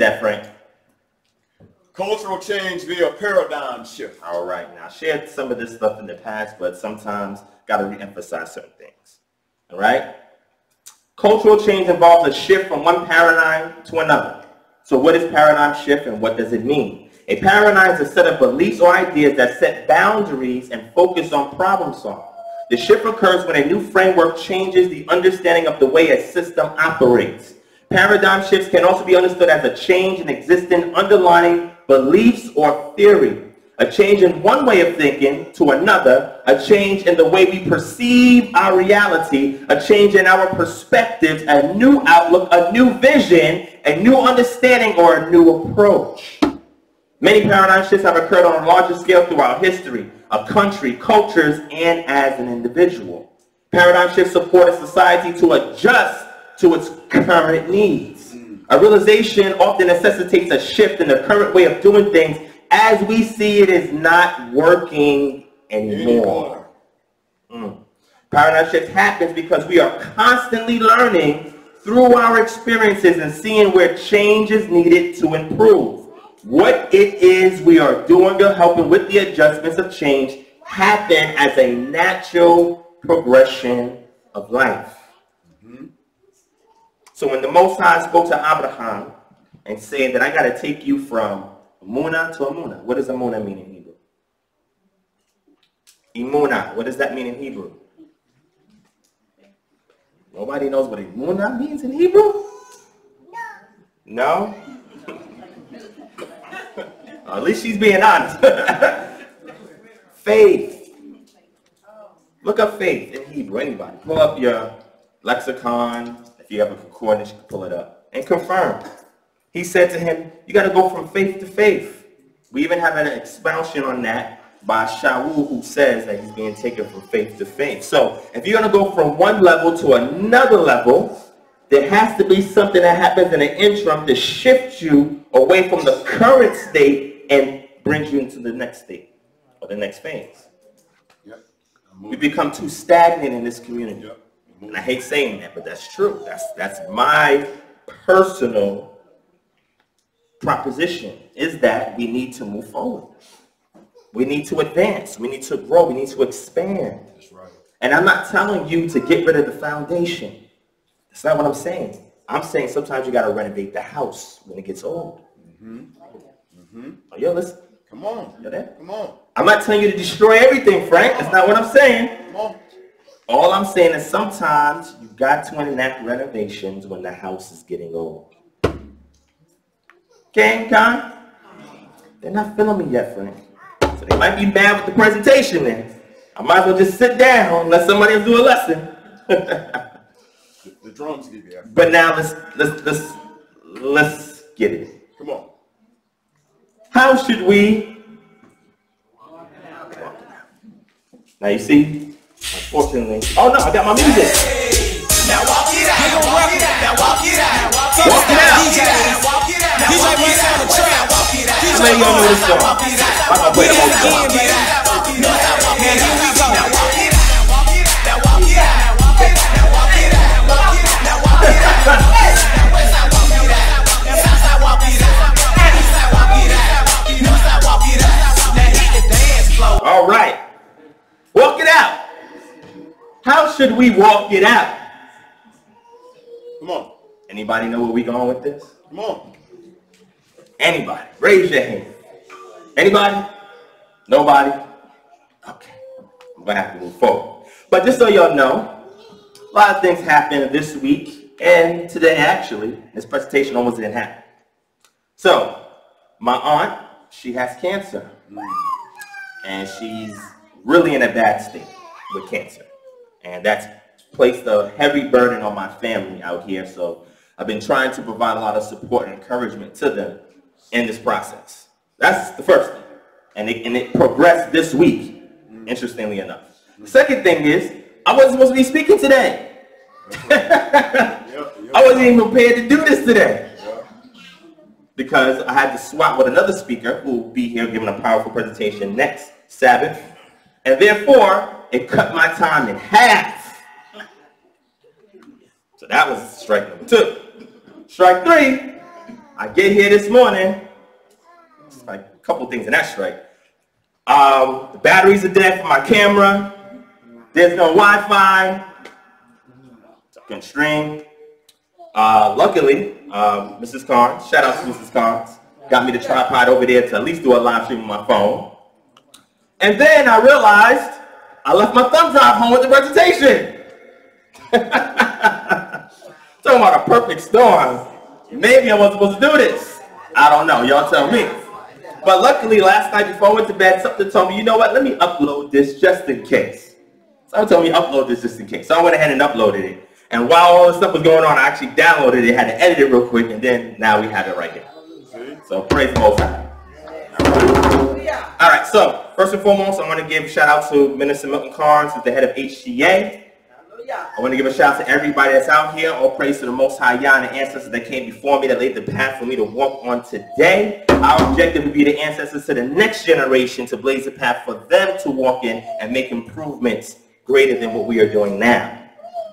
that, Frank. Cultural change via paradigm shift. All right. Now, I shared some of this stuff in the past, but sometimes got to re-emphasize certain things. All right? Cultural change involves a shift from one paradigm to another. So what is paradigm shift and what does it mean? A paradigm is a set of beliefs or ideas that set boundaries and focus on problem solving. The shift occurs when a new framework changes the understanding of the way a system operates. Paradigm shifts can also be understood as a change in existing underlying beliefs or theory. A change in one way of thinking to another, a change in the way we perceive our reality, a change in our perspectives, a new outlook, a new vision, a new understanding, or a new approach. Many paradigm shifts have occurred on a larger scale throughout history, a country, cultures, and as an individual. Paradigm shifts support a society to adjust to its current needs. A realization often necessitates a shift in the current way of doing things as we see it is not working anymore. Paradigm shift happens because we are constantly learning through our experiences and seeing where change is needed to improve. What it is we are doing or helping with the adjustments of change happen as a natural progression of life. So when the Most High spoke to Abraham and said that I got to take you from Amunah to Amunah. What does Amunah mean in Hebrew? Imunah. What does that mean in Hebrew? Nobody knows what Amunah means in Hebrew? No? At least she's being honest. Faith. Look up faith in Hebrew. Anybody. Pull up your lexicon. If you have a concordance, you can pull it up. And confirm. He said to him, you got to go from faith to faith. We even have an expansion on that by Shaul, who says that he's being taken from faith to faith. So if you're going to go from one level to another level, there has to be something that happens in the interim to shift you away from the current state and brings you into the next state or the next phase. Yep. We become too stagnant in this community. Yep. And I hate saying that, but that's true. That's my personal proposition, is that we need to move forward. We need to advance. We need to grow. We need to expand. That's right. And I'm not telling you to get rid of the foundation. That's not what I'm saying. I'm saying sometimes you got to renovate the house when it gets old. Oh, yo, listen. Come on. You there? Come on. I'm not telling you to destroy everything, Frank. That's not what I'm saying. Come on. All I'm saying is sometimes you got to enact renovations when the house is getting old. Okay, Con? They're not feeling me yet, Frank. So they might be mad with the presentation then. I might as well just sit down and let somebody else do a lesson. The drums give you that. But now let's get it. Come on. How should we walk it out? Now you see, unfortunately. Oh no, I got my music. Hey, now walk it out. Walk it out. Now walk it out. Walk it out. Walk it out. DJ West on the track. Walk it out. How many of y'all know this song? I'm gonna play the whole song. Now here we go. Now walk it out. Walk it out. Now walk it out. Now walk it out. Walk it out. Now walk it out. Now West side walk it out. Now South side walk it out. East side walk it out. North side walk it out. Now hit the dance floor. All right. Walk it out. How should we walk it out? Come on. Anybody know where we going with this? Come on. Anybody? Raise your hand. Anybody? Nobody? Okay. I'm going to have to move forward. But just so y'all know, a lot of things happened this week and today actually. This presentation almost didn't happen. So, my aunt, she has cancer. And she's really in a bad state with cancer. And that's placed a heavy burden on my family out here. So I've been trying to provide a lot of support and encouragement to them in this process. That's the first thing. And it progressed this week, interestingly enough. The second thing is, I wasn't supposed to be speaking today. I wasn't even prepared to do this today. Because I had to swap with another speaker who will be here giving a powerful presentation next Sabbath. And therefore, it cut my time in half. So that was strike number 2. Strike 3, I get here this morning. It's like a couple things in that strike. The batteries are dead for my camera. There's no Wi-Fi. So I can stream. Luckily, Mrs. Carnes, shout out to Mrs. Carnes, got me the tripod over there to at least do a live stream on my phone. And then I realized I left my thumb drive home with the presentation. Talking about a perfect storm. Maybe I wasn't supposed to do this. I don't know. Y'all tell me. But luckily, last night before I went to bed, something told me, you know what? Let me upload this just in case. Someone told me upload this just in case. So I went ahead and uploaded it. And while all this stuff was going on, I actually downloaded it, had to edit it real quick, and then now we have it right here. So praise the Most High. All right, so first and foremost, I want to give a shout out to Minister Milton Carnes, who's the head of HGA. I want to give a shout out to everybody that's out here. All praise to the Most High Yah and the ancestors that came before me, that laid the path for me to walk on today. Our objective would be the ancestors to the next generation, to blaze the path for them to walk in and make improvements greater than what we are doing now.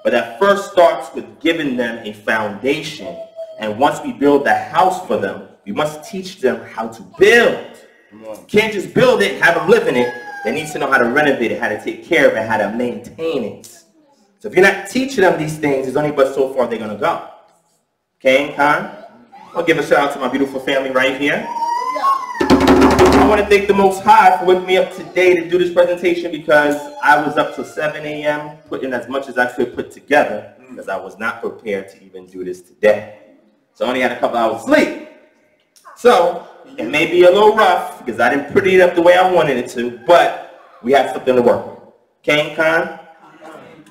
But that first starts with giving them a foundation. And once we build the house for them, we must teach them how to build. You can't just build it, have them live in it. They need to know how to renovate it, how to take care of it, how to maintain it. So if you're not teaching them these things, there's only but so far they're going to go. Okay, Khan? I'll give a shout out to my beautiful family right here. I want to thank the Most High for waking me up today to do this presentation, because I was up till 7 a.m. putting as much as I could put together, because I was not prepared to even do this today. So I only had a couple hours of sleep. So it may be a little rough because I didn't pretty it up the way I wanted it to, but we have something to work with. Okay, Khan?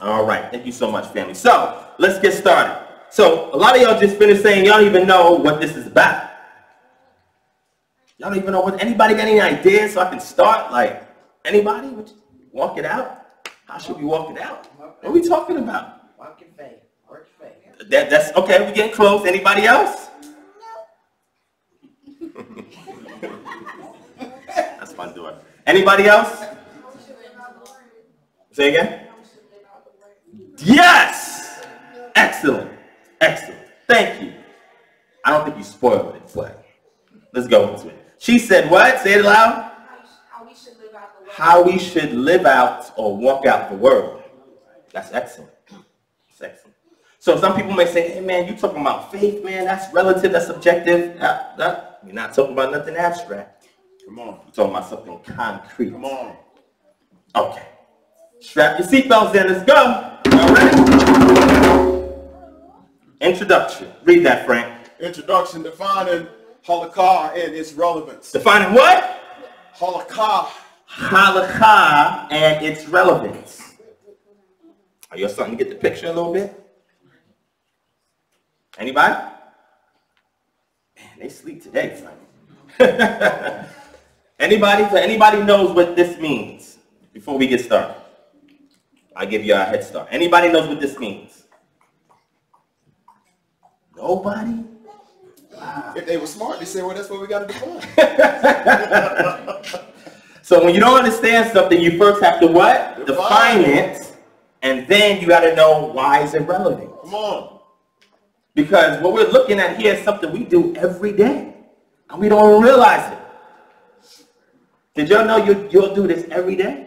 All right. Thank you so much, family. So let's get started. So a lot of y'all just finished saying y'all don't even know what this is about. Y'all don't even know what, anybody got any ideas so I can start? Like, anybody? Walk it out? How should we walk it out? What are we talking about? Walk your faith. Work your faith. That's okay, we're getting close. Anybody else? That's fun doing. Anybody else? Say again? Yes! Excellent. Excellent. Thank you. I don't think you spoiled it, but let's go into it. She said what? Say it loud. How we should live out the word. How we should live out or walk out the word. That's excellent. That's excellent. So some people may say, hey man, you talking about faith, man, that's relative, that's subjective. You're not talking about nothing abstract. Come on. You're talking about something concrete. Come on. Okay. Strap your seatbelts in, let's go. All right. Introduction. Read that, Frank. Introduction, defining halakha and its relevance. Defining what? Halakha. Halakha and its relevance. Are you starting to get the picture a little bit? Anybody? Man, they sleep today, son. Anybody? So anybody knows what this means before we get started? I'll give you a head start. Anybody knows what this means? Nobody? If they were smart, they say, well, that's what we got to define. So when you don't understand something, you first have to what? Define it. And then you got to know why is it relevant. Come on. Because what we're looking at here is something we do every day. And we don't realize it. Did y'all know you'll do this every day?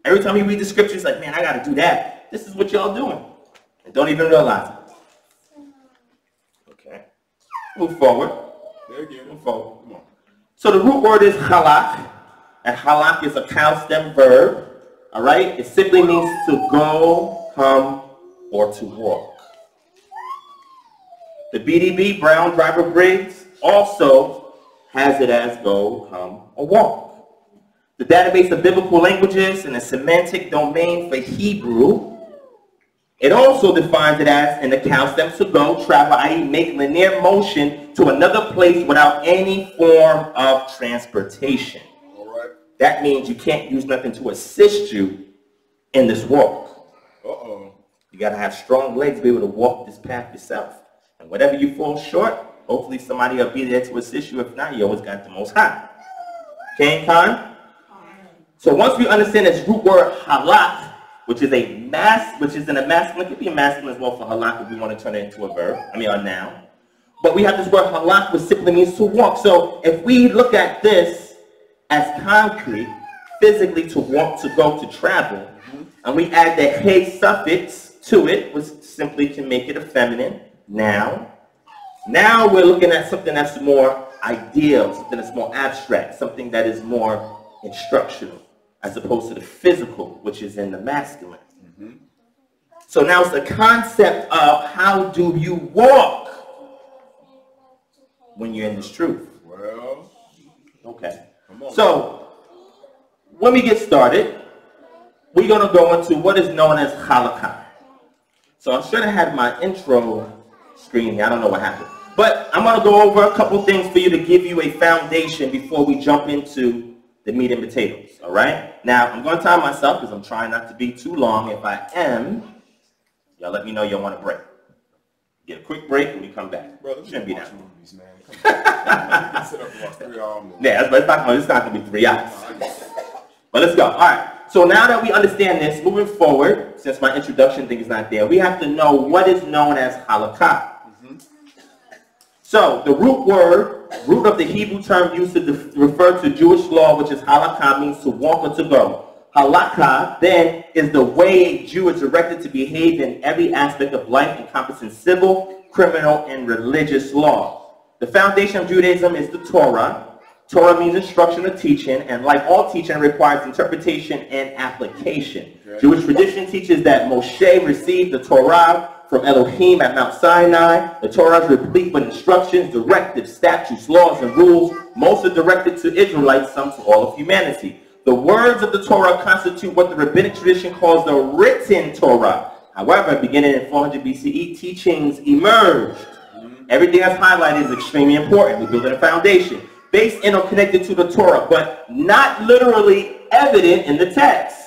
Every time you read the scriptures, like, man, I got to do that. This is what y'all doing. And don't even realize it. Okay. Move forward. There again. Move forward. Come on. So the root word is halak. And halak is a cow stem verb. All right? It simply means to go, come, or to walk. The BDB, Brown Driver Briggs, also has it as go, come, or walk. The database of biblical languages and the semantic domain for Hebrew, it also defines it as in the cow stem to go, travel, i.e. make linear motion to another place without any form of transportation. All right. That means you can't use nothing to assist you in this walk. Uh-oh. You got to have strong legs to be able to walk this path yourself. And whatever you fall short, hopefully somebody will be there to assist you. If not, you always got the Most High. Okay, Khan? So once we understand this root word halak, which is in a masculine, it could be a masculine as well for halak if we want to turn it into a verb, a noun. But we have this word halak, which simply means to walk. So if we look at this as concrete, physically to walk, to go, to travel, and we add the hey suffix to it, which simply can make it a feminine noun. Now we're looking at something that's more ideal, something that's more abstract, something that is more instructional, as opposed to the physical, which is in the masculine. So now it's the concept of how do you walk when you're in this truth. Well, okay. So when we get started, we're going to go into what is known as halakha. So I should have had my intro screen here. I don't know what happened. But I'm going to go over a couple things for you to give you a foundation before we jump into the meat and potatoes. All right? Now, I'm going to time myself because I'm trying not to be too long. If I am, y'all let me know y'all want a break. Get a quick break and we come back. brother, Shouldn't be that. movies, man. Come on. Sit up and watch 3 hour movies. Yeah, but it's not going to be 3 hours. But let's go. All right. So now that we understand this, moving forward, since my introduction thing is not there, we have to know what is known as halakha. So the root of the Hebrew term used to refer to Jewish law, which is halakha, means to walk or to go. Halakha, then, is the way a Jew is directed to behave in every aspect of life, encompassing civil, criminal, and religious law. The foundation of Judaism is the Torah. Torah means instruction or teaching, and like all teaching, requires interpretation and application. Okay. Jewish tradition teaches that Moshe received the Torah from Elohim at Mount Sinai. The Torah is replete with instructions, directives, statutes, laws, and rules. Most are directed to Israelites, some to all of humanity. The words of the Torah constitute what the rabbinic tradition calls the written Torah. However, beginning in 400 BCE, teachings emerged. Everything that's highlighted is extremely important. We're building a foundation based in or connected to the Torah, but not literally evident in the text.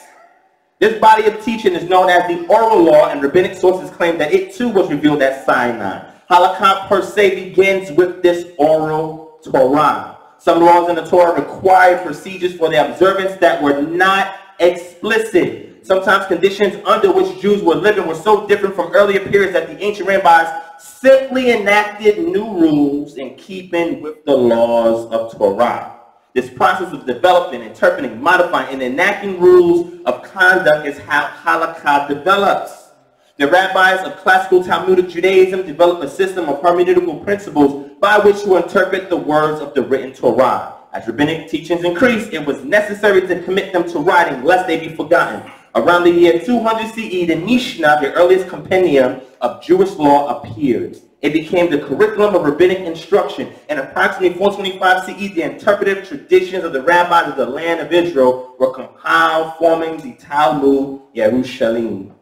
This body of teaching is known as the oral law, and rabbinic sources claim that it too was revealed at Sinai. Halakha per se begins with this oral Torah. Some laws in the Torah required procedures for their observance that were not explicit. Sometimes conditions under which Jews were living were so different from earlier periods that the ancient rabbis simply enacted new rules in keeping with the laws of Torah. This process of developing, interpreting, modifying, and enacting rules of conduct is how halakha develops. The rabbis of classical Talmudic Judaism developed a system of hermeneutical principles by which to interpret the words of the written Torah. As rabbinic teachings increased, it was necessary to commit them to writing, lest they be forgotten. Around the year 200 CE, the Mishnah, the earliest compendium of Jewish law, appeared. It became the curriculum of rabbinic instruction. In approximately 425 CE, the interpretive traditions of the rabbis of the land of Israel were compiled, forming the Talmud Yerushalayim,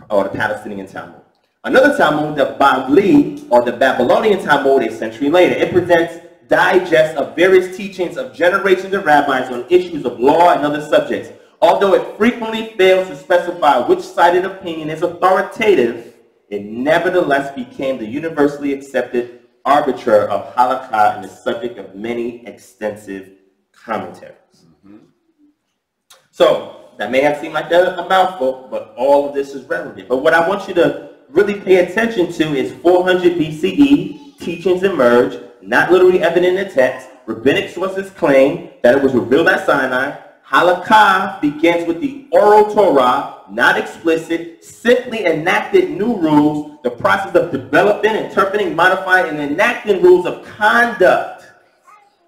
or the Palestinian Talmud. Another Talmud, the Bavli, or the Babylonian Talmud, a century later. It presents digests of various teachings of generations of rabbis on issues of law and other subjects. Although it frequently fails to specify which sided opinion is authoritative, it nevertheless became the universally accepted arbiter of halakha and the subject of many extensive commentaries. So, that may have seemed like a mouthful, but all of this is relevant. But what I want you to really pay attention to is 400 BCE, teachings emerged, not literally evident in the text. Rabbinic sources claim that it was revealed at Sinai. Halakha begins with the oral Torah, not explicit, simply enacted new rules, the process of developing, interpreting, modifying, and enacting rules of conduct.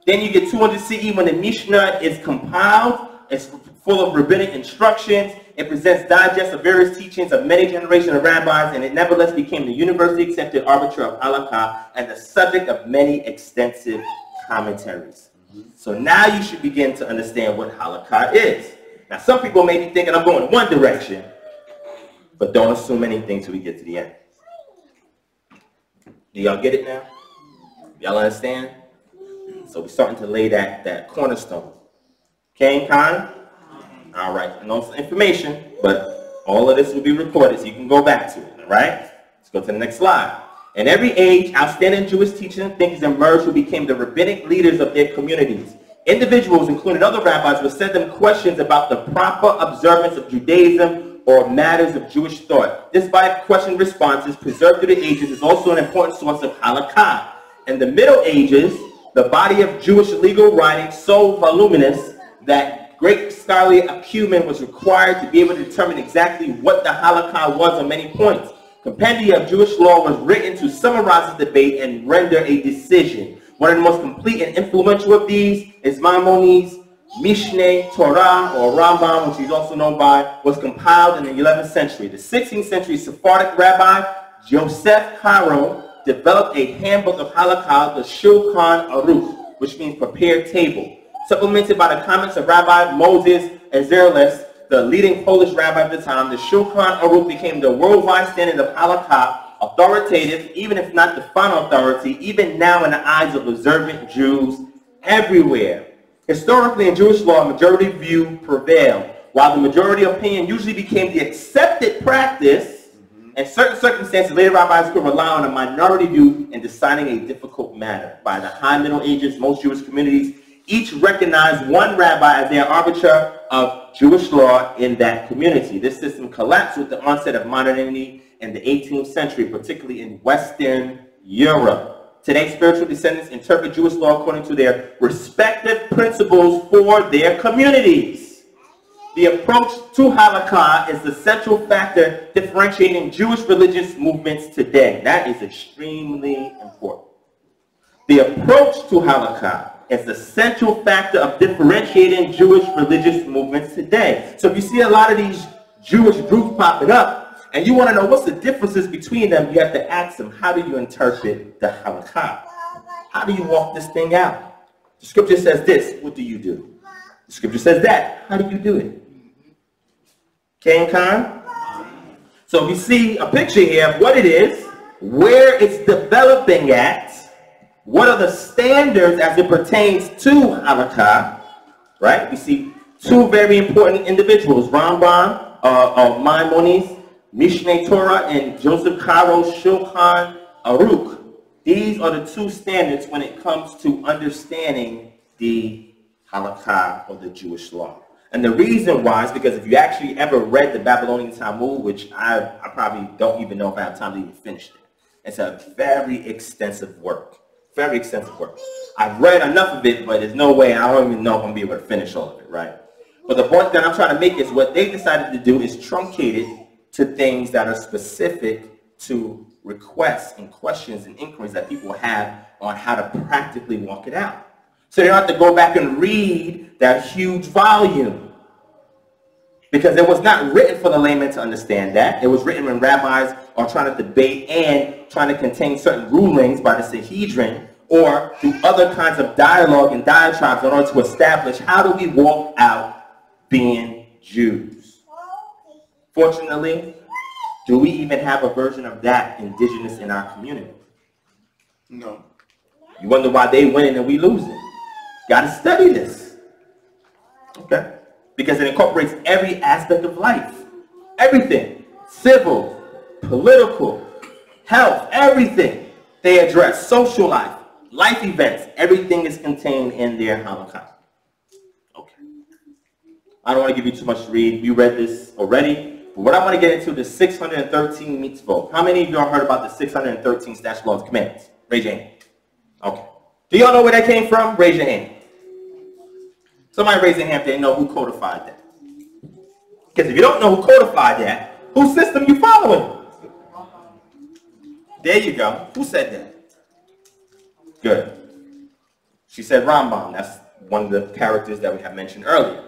Then you get 200 CE when the Mishnah is compiled. It's full of rabbinic instructions. It presents digests of various teachings of many generations of rabbis, and it nevertheless became the universally accepted arbiter of halakha and the subject of many extensive commentaries. So now you should begin to understand what halakha is. Now some people may be thinking I'm going one direction, but don't assume anything till we get to the end. Do y'all get it now? Y'all understand? So we're starting to lay that cornerstone. Okay, Khan? All right, no information, but all of this will be recorded so you can go back to it, all right? Let's go to the next slide. In every age, outstanding Jewish teachers and thinkers emerged who became the rabbinic leaders of their communities. Individuals, including other rabbis, would send them questions about the proper observance of Judaism or matters of Jewish thought. This body of question and responses, preserved through the ages, is also an important source of halakha. In the Middle Ages, the body of Jewish legal writing so voluminous that great scholarly acumen was required to be able to determine exactly what the halakha was on many points. Compendia of Jewish law was written to summarize the debate and render a decision. One of the most complete and influential of these is Maimonides' Mishneh Torah, or Rambam, which he's also known by, was compiled in the 11th century. The 16th century Sephardic rabbi Joseph Caro developed a handbook of halakha, the Shulchan Aruch, which means prepared table, supplemented by the comments of Rabbi Moses Ezerles, the leading Polish rabbi of the time. The Shulchan Aruch became the worldwide standard of halakha, authoritative, even if not the final authority, even now in the eyes of observant Jews everywhere. Historically, in Jewish law, majority view prevailed, while the majority opinion usually became the accepted practice. In certain circumstances, later rabbis could rely on a minority view in deciding a difficult matter. By the High Middle Ages, most Jewish communities each recognized one rabbi as their arbiter of Jewish law in that community. This system collapsed with the onset of modernity in the 18th century, particularly in Western Europe. Today, spiritual descendants interpret Jewish law according to their respective principles for their communities. The approach to halakha is the central factor differentiating Jewish religious movements today. That is extremely important. The approach to halakha is the central factor of differentiating Jewish religious movements today. So if you see a lot of these Jewish groups popping up, and you want to know what's the differences between them, you have to ask them, how do you interpret the halakha? How do you walk this thing out? The scripture says this, what do you do? The scripture says that, how do you do it? Okay, and Khan? So we see a picture here of what it is, where it's developing at, what are the standards as it pertains to halakha, right? We see two very important individuals, Rambam of Maimonides, Mishneh Torah, and Joseph Caro's Shulchan Aruch. These are the two standards when it comes to understanding the halakha, or the Jewish law. And the reason why is because if you actually ever read the Babylonian Talmud, which I probably don't even know if I have time to even finish it. It's a very extensive work. Very extensive work. I've read enough of it, but there's no way, I don't even know if I'm going to be able to finish all of it, right? But the point that I'm trying to make is what they decided to do is truncate it to things that are specific to requests and questions and inquiries that people have on how to practically walk it out. So they don't have to go back and read that huge volume, because it was not written for the layman to understand that. It was written when rabbis are trying to debate and trying to contain certain rulings by the Sanhedrin, or through other kinds of dialogue and diatribes in order to establish how do we walk out being Jews. Fortunately, do we even have a version of that indigenous in our community? No. You wonder why they win and we losing. Got to study this. Okay? Because it incorporates every aspect of life. Everything. Civil, political, health, everything. They address social life, life events. Everything is contained in their halakha. Okay. I don't want to give you too much to read. You read this already. But what I want to get into is 613 mitzvot. How many of y'all heard about the 613 statute laws and commandments? Raise your hand. Okay. Do y'all know where that came from? Raise your hand. Somebody raise their hand if they know who codified that. Because if you don't know who codified that, whose system you following? There you go. Who said that? Good. She said Rambam. That's one of the characters that we have mentioned earlier.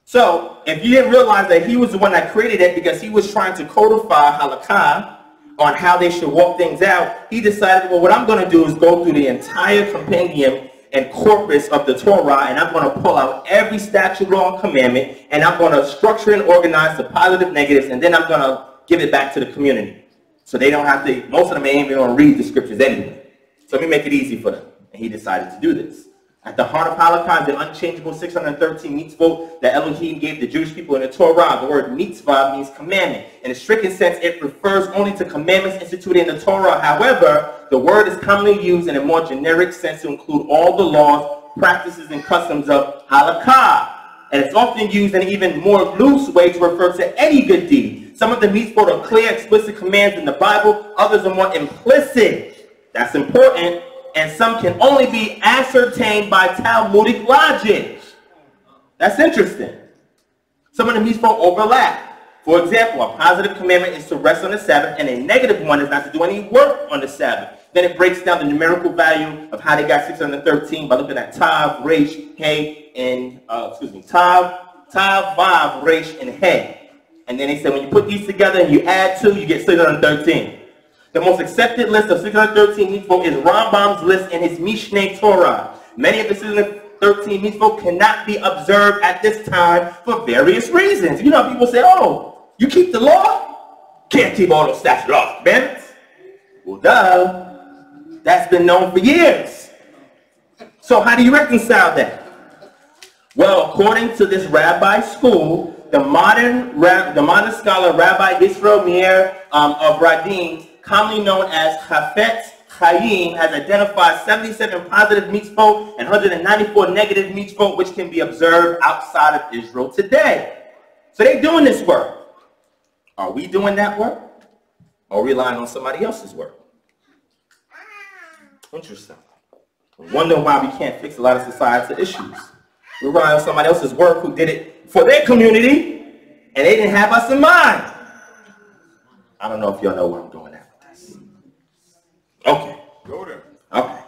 So, if you didn't realize that he was the one that created it because he was trying to codify halakha on how they should walk things out, he decided, well, what I'm going to do is go through the entire compendium and corpus of the Torah, and I'm going to pull out every statute, law, and commandment, and I'm going to structure and organize the positive, negatives, and then I'm going to give it back to the community. So they don't have to, most of them ain't even going to read the scriptures anyway. So let me make it easy for them. And he decided to do this. At the heart of halakha is the unchangeable 613 mitzvot that Elohim gave the Jewish people in the Torah. The word mitzvah means commandment. In a strict sense, it refers only to commandments instituted in the Torah. However, the word is commonly used in a more generic sense to include all the laws, practices, and customs of halakha. and it's often used in an even more loose way to refer to any good deed. Some of the mitzvot are clear, explicit commands in the Bible. Others are more implicit. That's important. And some can only be ascertained by Talmudic logic. That's interesting. Some of the mitzvot overlap. For example, a positive commandment is to rest on the Sabbath, and a negative one is not to do any work on the Sabbath. Then it breaks down the numerical value of how they got 613 by looking at Tav, Resh, He, and Tav, Vav, Resh, and He. And then they said when you put these together and you add 2, you get 613. The most accepted list of 613 mitzvot is Rambam's list in his Mishneh Torah. Many of the 613 mitzvot cannot be observed at this time for various reasons. You know, people say, oh, you keep the law? Can't keep all those statute laws, commandments. Well, duh. That's been known for years. So how do you reconcile that? Well, according to this rabbi school, the modern scholar Rabbi Yisrael Meir of Radin, commonly known as Chafetz Chaim, has identified 77 positive mitzvot and 194 negative mitzvot which can be observed outside of Israel today. So they're doing this work. Are we doing that work? Or relying on somebody else's work? Interesting. I wonder why we can't fix a lot of societal issues. We rely on somebody else's work who did it for their community, and they didn't have us in mind. I don't know if y'all know where I'm going at with this. Okay. Go there. Okay.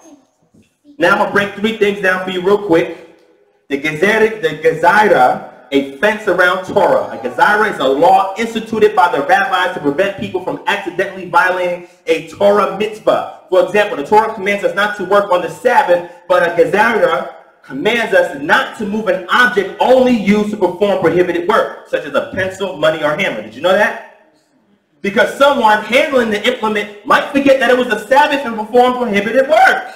Now I'm going to break 3 things down for you real quick. The Gezaira, a fence around Torah. A Gezaira is a law instituted by the rabbis to prevent people from accidentally violating a Torah mitzvah. For example, the Torah commands us not to work on the Sabbath, but a Gezaira commands us not to move an object only used to perform prohibited work, such as a pencil, money, or hammer. Did you know that? Because someone handling the implement might forget that it was the Sabbath and perform prohibited work.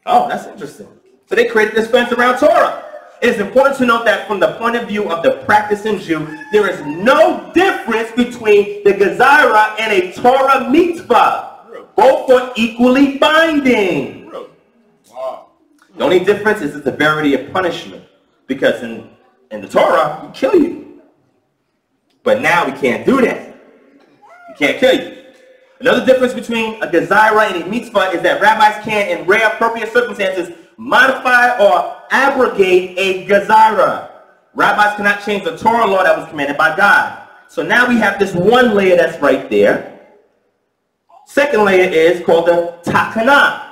Oh, that's interesting. So they created this fence around Torah. It is important to note that from the point of view of the practicing Jew, there is no difference between the Gezaira and a Torah mitzvah. Both are equally binding. Wow. The only difference is the severity of punishment. Because in the Torah, we kill you. But now we can't do that. We can't kill you. Another difference between a Gezaira and a mitzvah is that rabbis can, in rare appropriate circumstances, modify or abrogate a Gezaira. Rabbis cannot change the Torah law that was commanded by God. So now we have this one layer that's right there. Second layer is called the Tachana,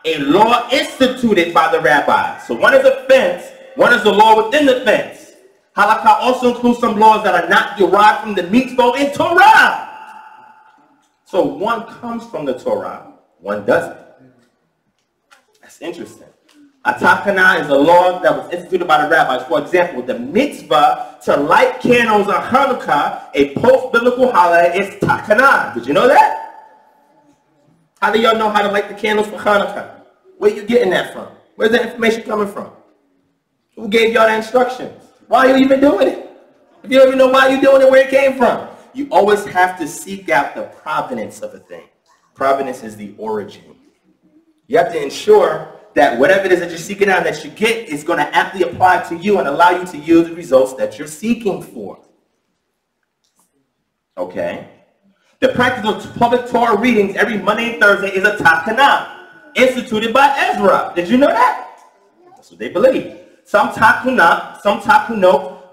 a law instituted by the rabbis. So one is a fence, one is the law within the fence. Halakha also includes some laws that are not derived from the mitzvot in Torah. So one comes from the Torah, one doesn't. That's interesting. A Tachana is a law that was instituted by the rabbis. For example, the mitzvah to light candles on Hanukkah, a post-biblical holiday, is Tachana. Did you know that? How do y'all know how to light the candles for Hanukkah? Where are you getting that from? Where's that information coming from? Who gave y'all the instructions? Why are you even doing it? If you don't even know why you're doing it, where it came from. You always have to seek out the provenance of a thing. Provenance is the origin. You have to ensure that whatever it is that you're seeking out that you get is going to aptly apply to you and allow you to yield the results that you're seeking for. Okay? The practice of public Torah readings every Monday and Thursday is a Tachana, instituted by Ezra. Did you know that? That's what they believe. Some Tachunot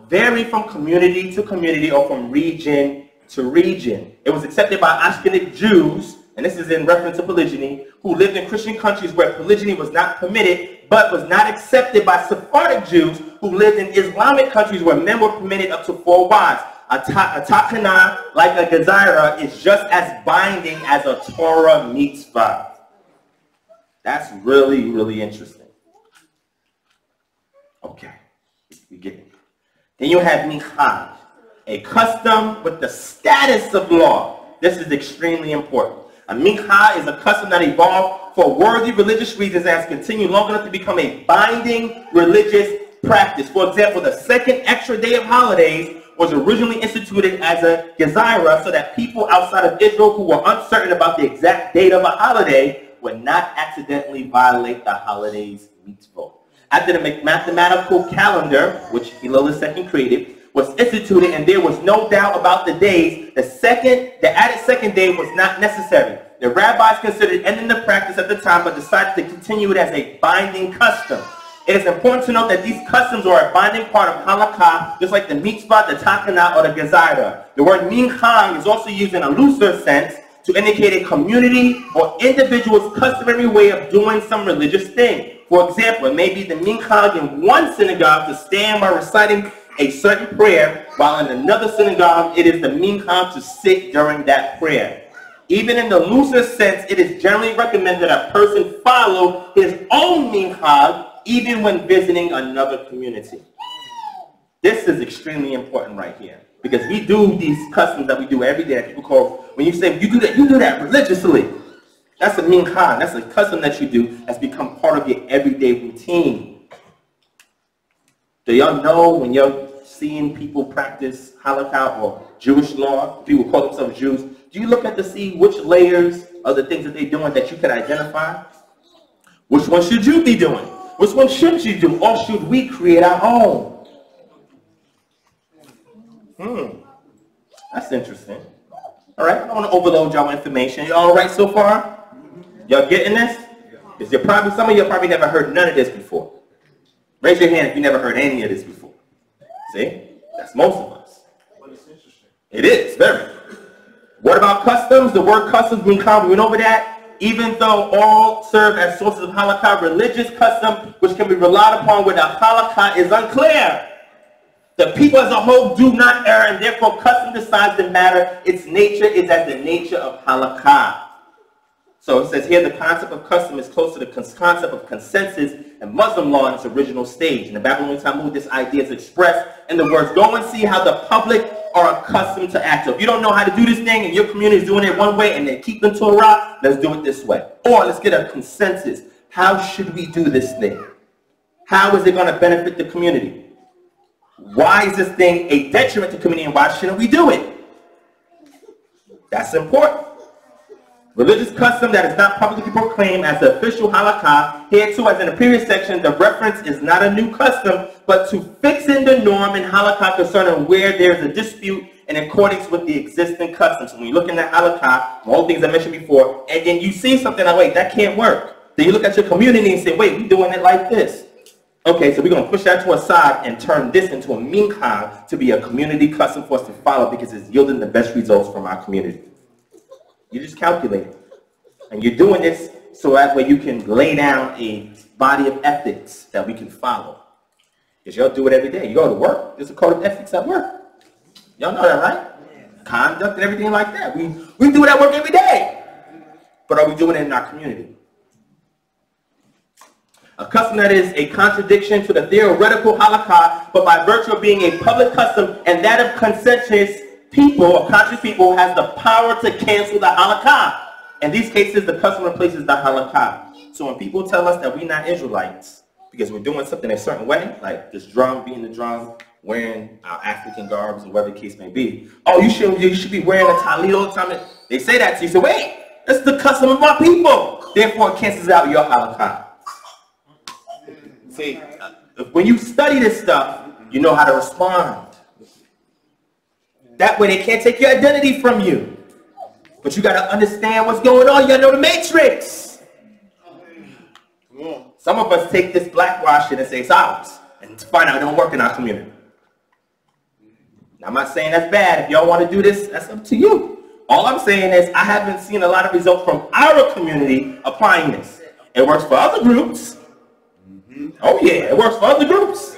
vary from community to community or from region to region. It was accepted by Ashkenazic Jews, and this is in reference to polygyny, who lived in Christian countries where polygyny was not permitted, but was not accepted by Sephardic Jews who lived in Islamic countries where men were permitted up to 4 wives. A Tachana, like a Gezaira, is just as binding as a Torah mitzvah. That's really, really interesting. Okay, we get it. Then you have Milah, a custom with the status of law. This is extremely important. A Milah is a custom that evolved for worthy religious reasons and has continued long enough to become a binding religious practice. For example, the second extra day of holidays was originally instituted as a Gezaira so that people outside of Israel who were uncertain about the exact date of a holiday would not accidentally violate the holiday's mitzvot. After the mathematical calendar, which Hillel II created, was instituted, and there was no doubt about the days, the added second day was not necessary. The rabbis considered ending the practice at the time, but decided to continue it as a binding custom. It is important to note that these customs are a binding part of halakha, just like the mitzvah, the Tachana, or the gezerah. The word minchag is also used in a looser sense to indicate a community or individual's customary way of doing some religious thing. For example, it may be the minchag in one synagogue to stand while reciting a certain prayer, while in another synagogue it is the minchag to sit during that prayer. Even in the looser sense, it is generally recommended that a person follow his own minchag even when visiting another community. This is extremely important right here, because we do these customs that we do every day that people call, when you say you do that religiously. That's a minchag. That's a custom that you do that's become part of your everyday routine. Do y'all know when you're seeing people practice halakha or Jewish law, people call themselves Jews, do you look at to see which layers of the things that they're doing that you can identify? Which one should you be doing? Which one should you do? Or should we create our own? That's interesting. All right, I don't want to overload y'all information. You all right so far? Y'all getting this? Because some of you probably never heard none of this before. Raise your hand if you never heard any of this before. See? That's most of us. Well, it's interesting. It is, very. What about customs? The word customs means we went over that. Even though all serve as sources of halakha, religious custom, which can be relied upon where the halakha is unclear. The people as a whole do not err, and therefore custom decides the matter. Its nature is as the nature of halakha. So it says here the concept of custom is close to the concept of consensus and Muslim law in its original stage. In the Babylonian Talmud, this idea is expressed in the words, go and see how the public are accustomed to act. So if you don't know how to do this thing and your community is doing it one way and they're keeping Torah, let's do it this way. Or let's get a consensus. How should we do this thing? How is it going to benefit the community? Why is this thing a detriment to the community, and why shouldn't we do it? That's important. Religious custom that is not publicly proclaimed as the official halakha. Here too, as in the previous section, the reference is not a new custom, but to fixing the norm in halakha concerning where there is a dispute in accordance with the existing customs. So when you look in the halakha, all the things I mentioned before, and then you see something like, wait, that can't work. Then you look at your community and say, wait, we're doing it like this. Okay, so we're going to push that to a side and turn this into a minchag to be a community custom for us to follow because it's yielding the best results from our community. You just calculate it. And you're doing this so that way you can lay down a body of ethics that we can follow. Because y'all do it every day. You go to work, there's a code of ethics at work. Y'all know that, right? Conduct and everything like that. We do it at work every day. But are we doing it in our community? A custom that is a contradiction to the theoretical halakha, but by virtue of being a public custom and that of consensus people, or conscious people, has the power to cancel the halakha. In these cases, the custom replaces the halakha. So when people tell us that we're not Israelites because we're doing something a certain way, like this drum being the drum, wearing our African garbs, or whatever the case may be, oh, you should be wearing a talit all the time. They say that to you. So wait, that's the custom of our people. Therefore, it cancels out your halakha. See, when you study this stuff, you know how to respond. That way they can't take your identity from you. But you got to understand what's going on. You got to know the matrix. Some of us take this blackwash and say it's ours. And find out it don't work in our community. Now, I'm not saying that's bad. If y'all want to do this, that's up to you. All I'm saying is I haven't seen a lot of results from our community applying this. It works for other groups. Oh yeah, it works for other groups.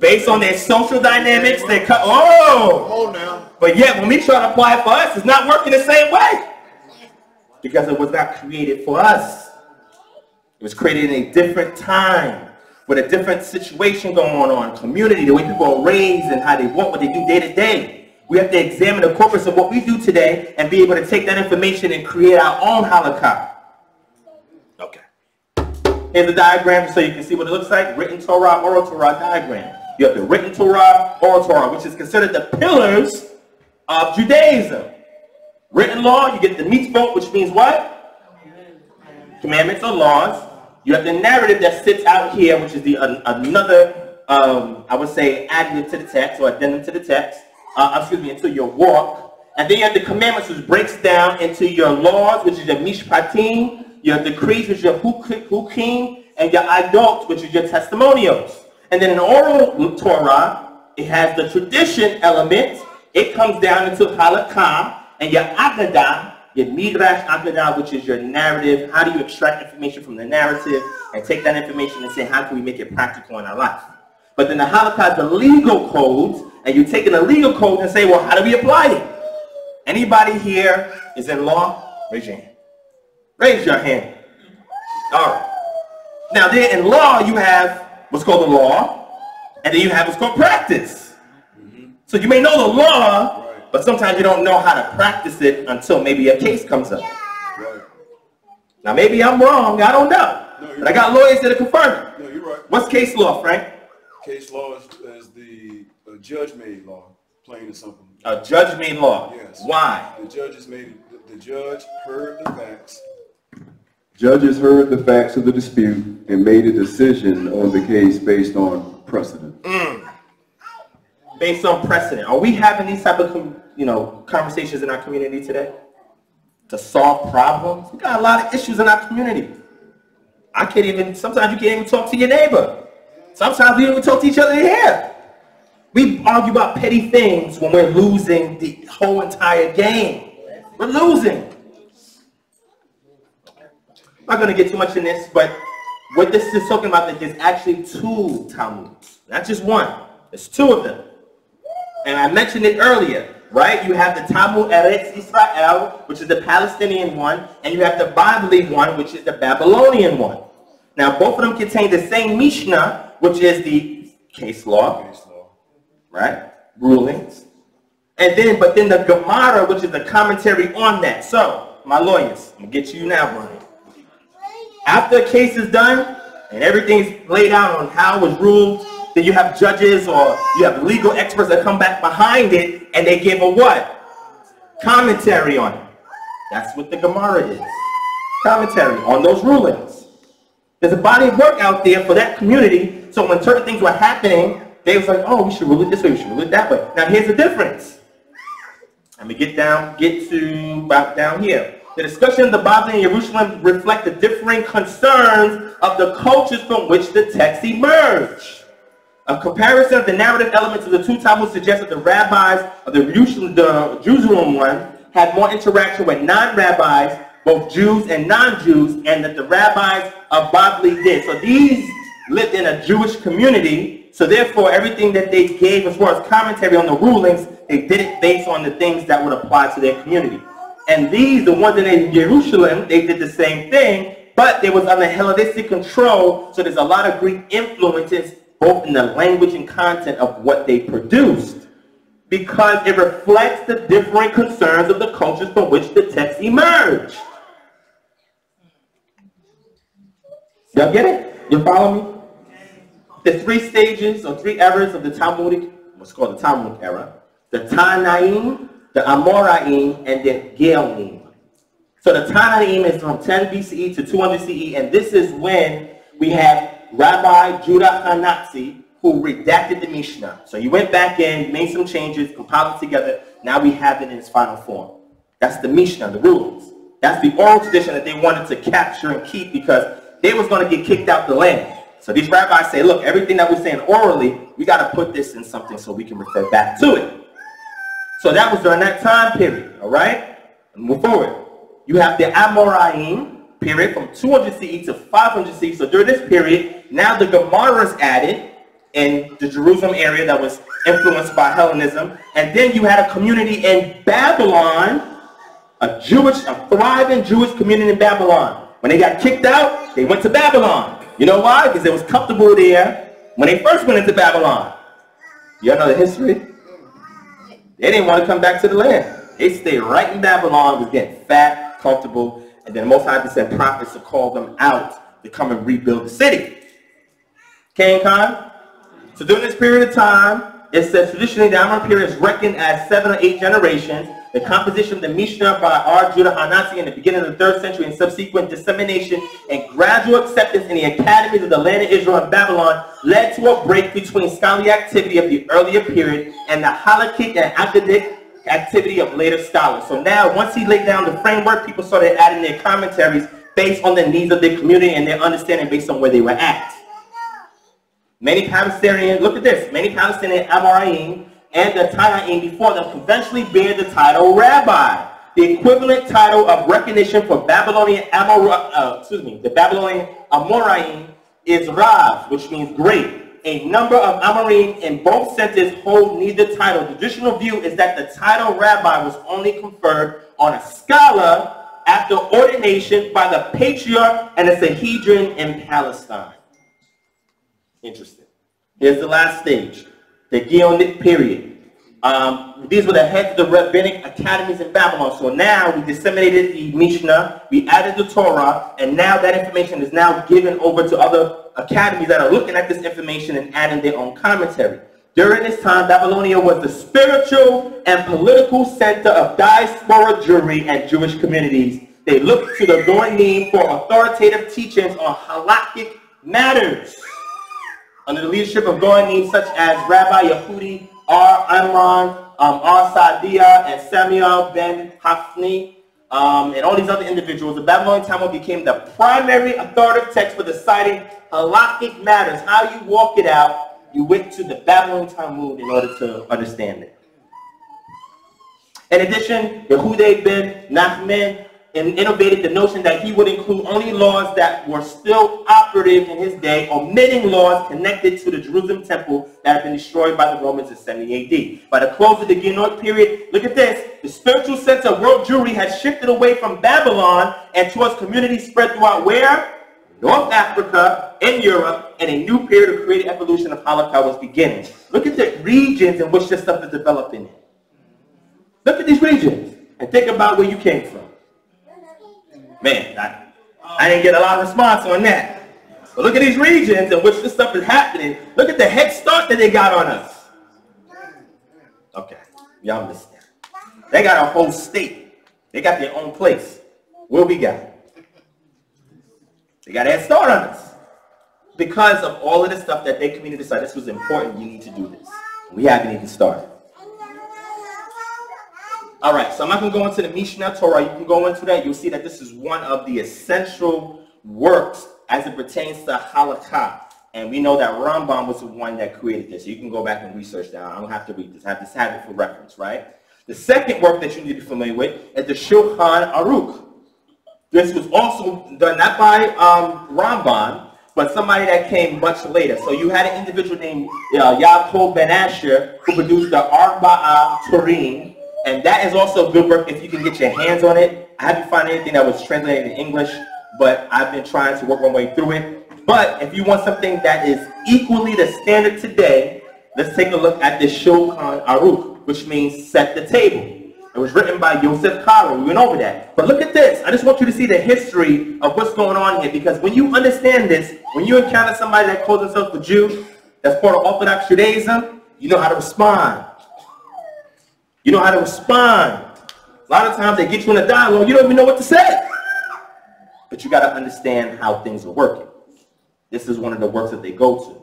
Based on their social dynamics, they cut. Oh now. But yet, when we try to apply it for us, it's not working the same way. Because it was not created for us. It was created in a different time, with a different situation going on, community, the way people are raised and how they want, what they do day to day. We have to examine the corpus of what we do today and be able to take that information and create our own halakha. Okay. Here's a diagram so you can see what it looks like. Written Torah, oral Torah diagram. You have the written Torah, oral Torah, which is considered the pillars of Judaism. Written law, you get the mitzvot, which means what? Commandments or laws. You have the narrative that sits out here, which is the another, I would say, additive to the text or addendum to the text. Into your walk. And then you have the commandments, which breaks down into your laws, which is your mishpatim, your decrees, which is your hukim, and your adot, which is your testimonials. And then in oral Torah, it has the tradition element. It comes down into halakha, and your agadah, your midrash agadah, which is your narrative. How do you extract information from the narrative and take that information and say, how can we make it practical in our life? But then the halakha is the legal codes, and you take in the legal code and say, well, how do we apply it? Anybody here is in law? Raise your hand. Raise your hand. All right. Now, then in law, you have what's called the law, and then you have what's called practice. So you may know the law, but sometimes you don't know how to practice it until maybe a case comes up. Now, maybe I'm wrong. I don't know. But I got lawyers that are confirming. No, you're right. What's case law, Frank? Case law is the judge-made law, plain and simple. A judge-made law. Yes. Why? The judge heard the facts. Judges heard the facts of the dispute and made a decision on the case based on precedent. Based on precedent. Are we having these type of conversations in our community today? To solve problems? We got a lot of issues in our community. Sometimes you can't even talk to your neighbor. Sometimes we don't even talk to each other here. We argue about petty things when we're losing the whole entire game. We're losing. I'm not going to get too much in this, but what this is talking about, there's actually 2 Talmuds. Not just one. There's 2 of them. And I mentioned it earlier, right? You have the Talmud Eretz Israel, which is the Palestinian one, and you have the Bible one, which is the Babylonian one. Now, both of them contain the same Mishnah, which is the case law, right? Rulings. And then, but then the Gemara, which is the commentary on that. So, my lawyers, I'm going to get to you now, Brian. After a case is done, and everything's laid out on how it was ruled, then you have judges or you have legal experts that come back behind it, and they give a what? Commentary on it. That's what the Gemara is. Commentary on those rulings. There's a body of work out there for that community, so when certain things were happening, they was like, oh, we should rule it this way, we should rule it that way. Now here's the difference. Let me get to about down here. The discussion of the Bible in Jerusalem reflect the differing concerns of the cultures from which the text emerged. A comparison of the narrative elements of the 2 Talmuds suggests that the rabbis of the Jerusalem one had more interaction with non-rabbis, both Jews and non-Jews, and that the rabbis of Babli did. So these lived in a Jewish community, so therefore everything that they gave as far as commentary on the rulings, they did it based on the things that would apply to their community. And these, the ones in Jerusalem, they did the same thing, but they was under Hellenistic control, so there's a lot of Greek influences both in the language and content of what they produced, because it reflects the different concerns of the cultures from which the text emerged. Y'all get it? You follow me? The 3 stages or 3 eras of the Talmudic, what's called the Talmudic era, the Tanaim, the Amoraim, and the Geonim. So the Tanaim is from 10 BCE to 200 CE, and this is when we have Rabbi Judah Hanatzi, who redacted the Mishnah. So he went back in, made some changes, compiled it together. Now we have it in its final form. That's the Mishnah, the rulings. That's the oral tradition that they wanted to capture and keep because they was going to get kicked out the land. So these rabbis say, look, everything that we're saying orally, we got to put this in something so we can refer back to it. So that was during that time period, all right? Move forward. You have the Amoraim period from 200 CE to 500 CE. So during this period, now the Gemara is added in the Jerusalem area that was influenced by Hellenism. And then you had a community in Babylon, a thriving Jewish community in Babylon. When they got kicked out, they went to Babylon. You know why? Because it was comfortable there when they first went into Babylon. You all know the history? They didn't want to come back to the land. They stayed right in Babylon, was getting fat, comfortable, and then the Most High sent prophets to call them out to come and rebuild the city. Okay, Khan? So during this period of time, it says traditionally the Amor period is reckoned as 7 or 8 generations. The composition of the Mishnah by R. Judah Hanasi in the beginning of the 3rd century and subsequent dissemination and gradual acceptance in the academies of the land of Israel and Babylon led to a break between scholarly activity of the earlier period and the halakhic and academic activity of later scholars. So now, once he laid down the framework, people started adding their commentaries based on the needs of their community and their understanding based on where they were at. Many Palestinian, look at this, many Palestinian Amoraim and the Tanaim before them conventionally bear the title rabbi, the equivalent title of recognition for Babylonian the Babylonian Amoraim is Rav, which means great. A number of Amorim in both centers hold neither title. The traditional view is that the title rabbi was only conferred on a scholar after ordination by the patriarch and the Sanhedrin in Palestine. Interesting. Here's the last stage, the Geonic period. These were the heads of the rabbinic academies in Babylon. So now we disseminated the Mishnah, we added the Torah, and now that information is now given over to other academies that are looking at this information and adding their own commentary. During this time, Babylonia was the spiritual and political center of diaspora Jewry and Jewish communities. They looked to the Goyim for authoritative teachings on halakhic matters. Under the leadership of Goyim such as Rabbi Yehudi R. Amran, R. Saadia, and Samuel ben Hafni, and all these other individuals, the Babylonian Talmud became the primary authoritative text for deciding halakhic matters. How you walk it out, you went to the Babylonian Talmud in order to understand it. In addition, Yehuda ben Nachman innovated the notion that he would include only laws that were still operative in his day, omitting laws connected to the Jerusalem temple that had been destroyed by the Romans in 70 AD. By the close of the Geonic period, look at this, the spiritual center of world Jewry had shifted away from Babylon and towards communities spread throughout where? North Africa and Europe, and a new period of creative evolution of Halakha was beginning. Look at the regions in which this stuff is developing in. Look at these regions and think about where you came from. Man, I didn't get a lot of response on that. But look at these regions in which this stuff is happening. Look at the head start that they got on us. Okay, y'all understand. They got a whole state. They got their own place. What we got? They got a head start on us. Because of all of the stuff that their community decided this was important, you need to do this. We haven't even started. All right, so I'm not going to go into the Mishnah Torah. You can go into that. You'll see that this is one of the essential works as it pertains to halakha. And we know that Rambam was the one that created this. So you can go back and research that. I don't have to read this. I have it for reference, right? The second work that you need to be familiar with is the Shulchan Aruch. This was also done not by Rambam, but somebody that came much later. So you had an individual named Yaakov Ben Asher who produced the Arba'a Turim. And that is also a good work if you can get your hands on it. I haven't found anything that was translated in English, but I've been trying to work my way through it. But if you want something that is equally the standard today, let's take a look at the Shulchan Aruch, which means set the table. It was written by Yosef Karo. We went over that. But look at this. I just want you to see the history of what's going on here, because when you understand this, when you encounter somebody that calls themselves a Jew, that's part of Orthodox Judaism, you know how to respond. You know how to respond. A lot of times they get you in a dialogue, you don't even know what to say. But you got to understand how things are working. This is one of the works that they go to.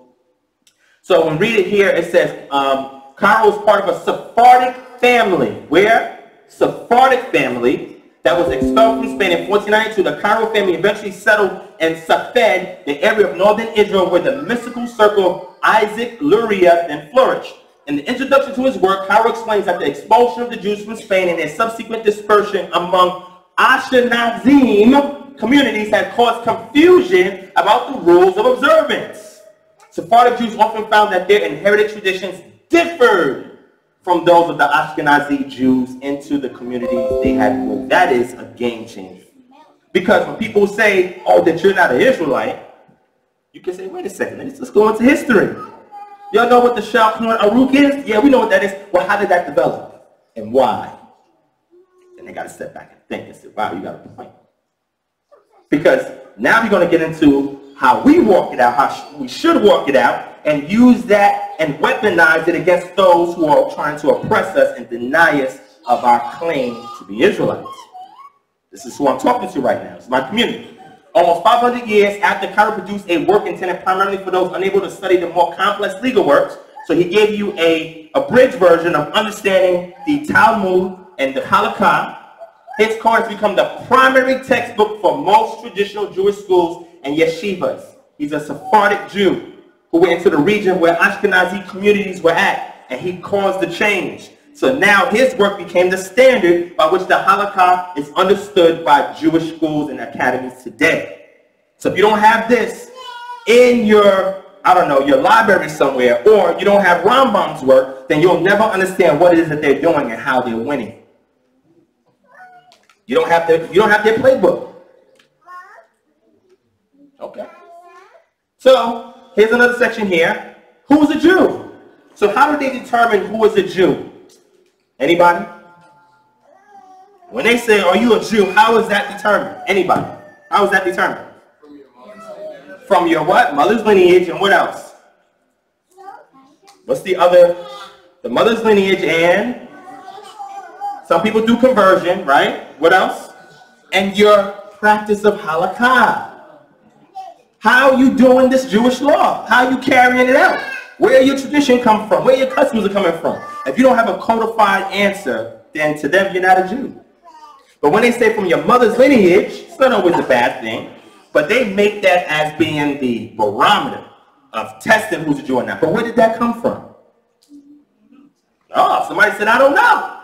So when we read it here, it says, Cairo was part of a Sephardic family. Where? Sephardic family that was expelled from Spain in 1492. The Cairo family eventually settled in Safed, the area of northern Israel where the mystical circle of Isaac Luria then flourished. In the introduction to his work, Cairo explains that the expulsion of the Jews from Spain and their subsequent dispersion among Ashkenazim communities had caused confusion about the rules of observance. Sephardic Jews often found that their inherited traditions differed from those of the Ashkenazi Jews into the communities they had moved. That is a game changer. Because when people say, oh, that you're not an Israelite, you can say, wait a second, let's go into history. Y'all know what the Shulchan Aruch is? Yeah, we know what that is. Well, how did that develop? And why? And they got to step back and think and say, wow, you got a point. Because now we're going to get into how we walk it out, how we should walk it out, and use that and weaponize it against those who are trying to oppress us and deny us of our claim to be Israelites. This is who I'm talking to right now. It's my community. Almost 500 years after Cairo produced a work intended primarily for those unable to study the more complex legal works, so he gave you a abridged version of understanding the Talmud and the Halakha. His Torah has become the primary textbook for most traditional Jewish schools and yeshivas. He's a Sephardic Jew who went into the region where Ashkenazi communities were at, and he caused the change. So now his work became the standard by which the Halakha is understood by Jewish schools and academies today. So if you don't have this in your, I don't know, your library somewhere, or you don't have Rambam's work, then you'll never understand what it is that they're doing and how they're winning. You don't have their playbook. Okay. So here's another section here. Who is a Jew? So how do they determine who is a Jew? Anybody? When they say, are you a Jew, how is that determined? Anybody? How is that determined? From your what? Mother's lineage, and what else? What's the other? The mother's lineage, and some people do conversion, right? What else? And your practice of halakha. How are you doing this Jewish law? How are you carrying it out? Where your tradition come from? Where your customs are coming from? If you don't have a codified answer, then to them you're not a Jew. But when they say from your mother's lineage, it's not always a bad thing, but they make that as being the barometer of testing who's a Jew or not. But where did that come from? Oh, somebody said, I don't know.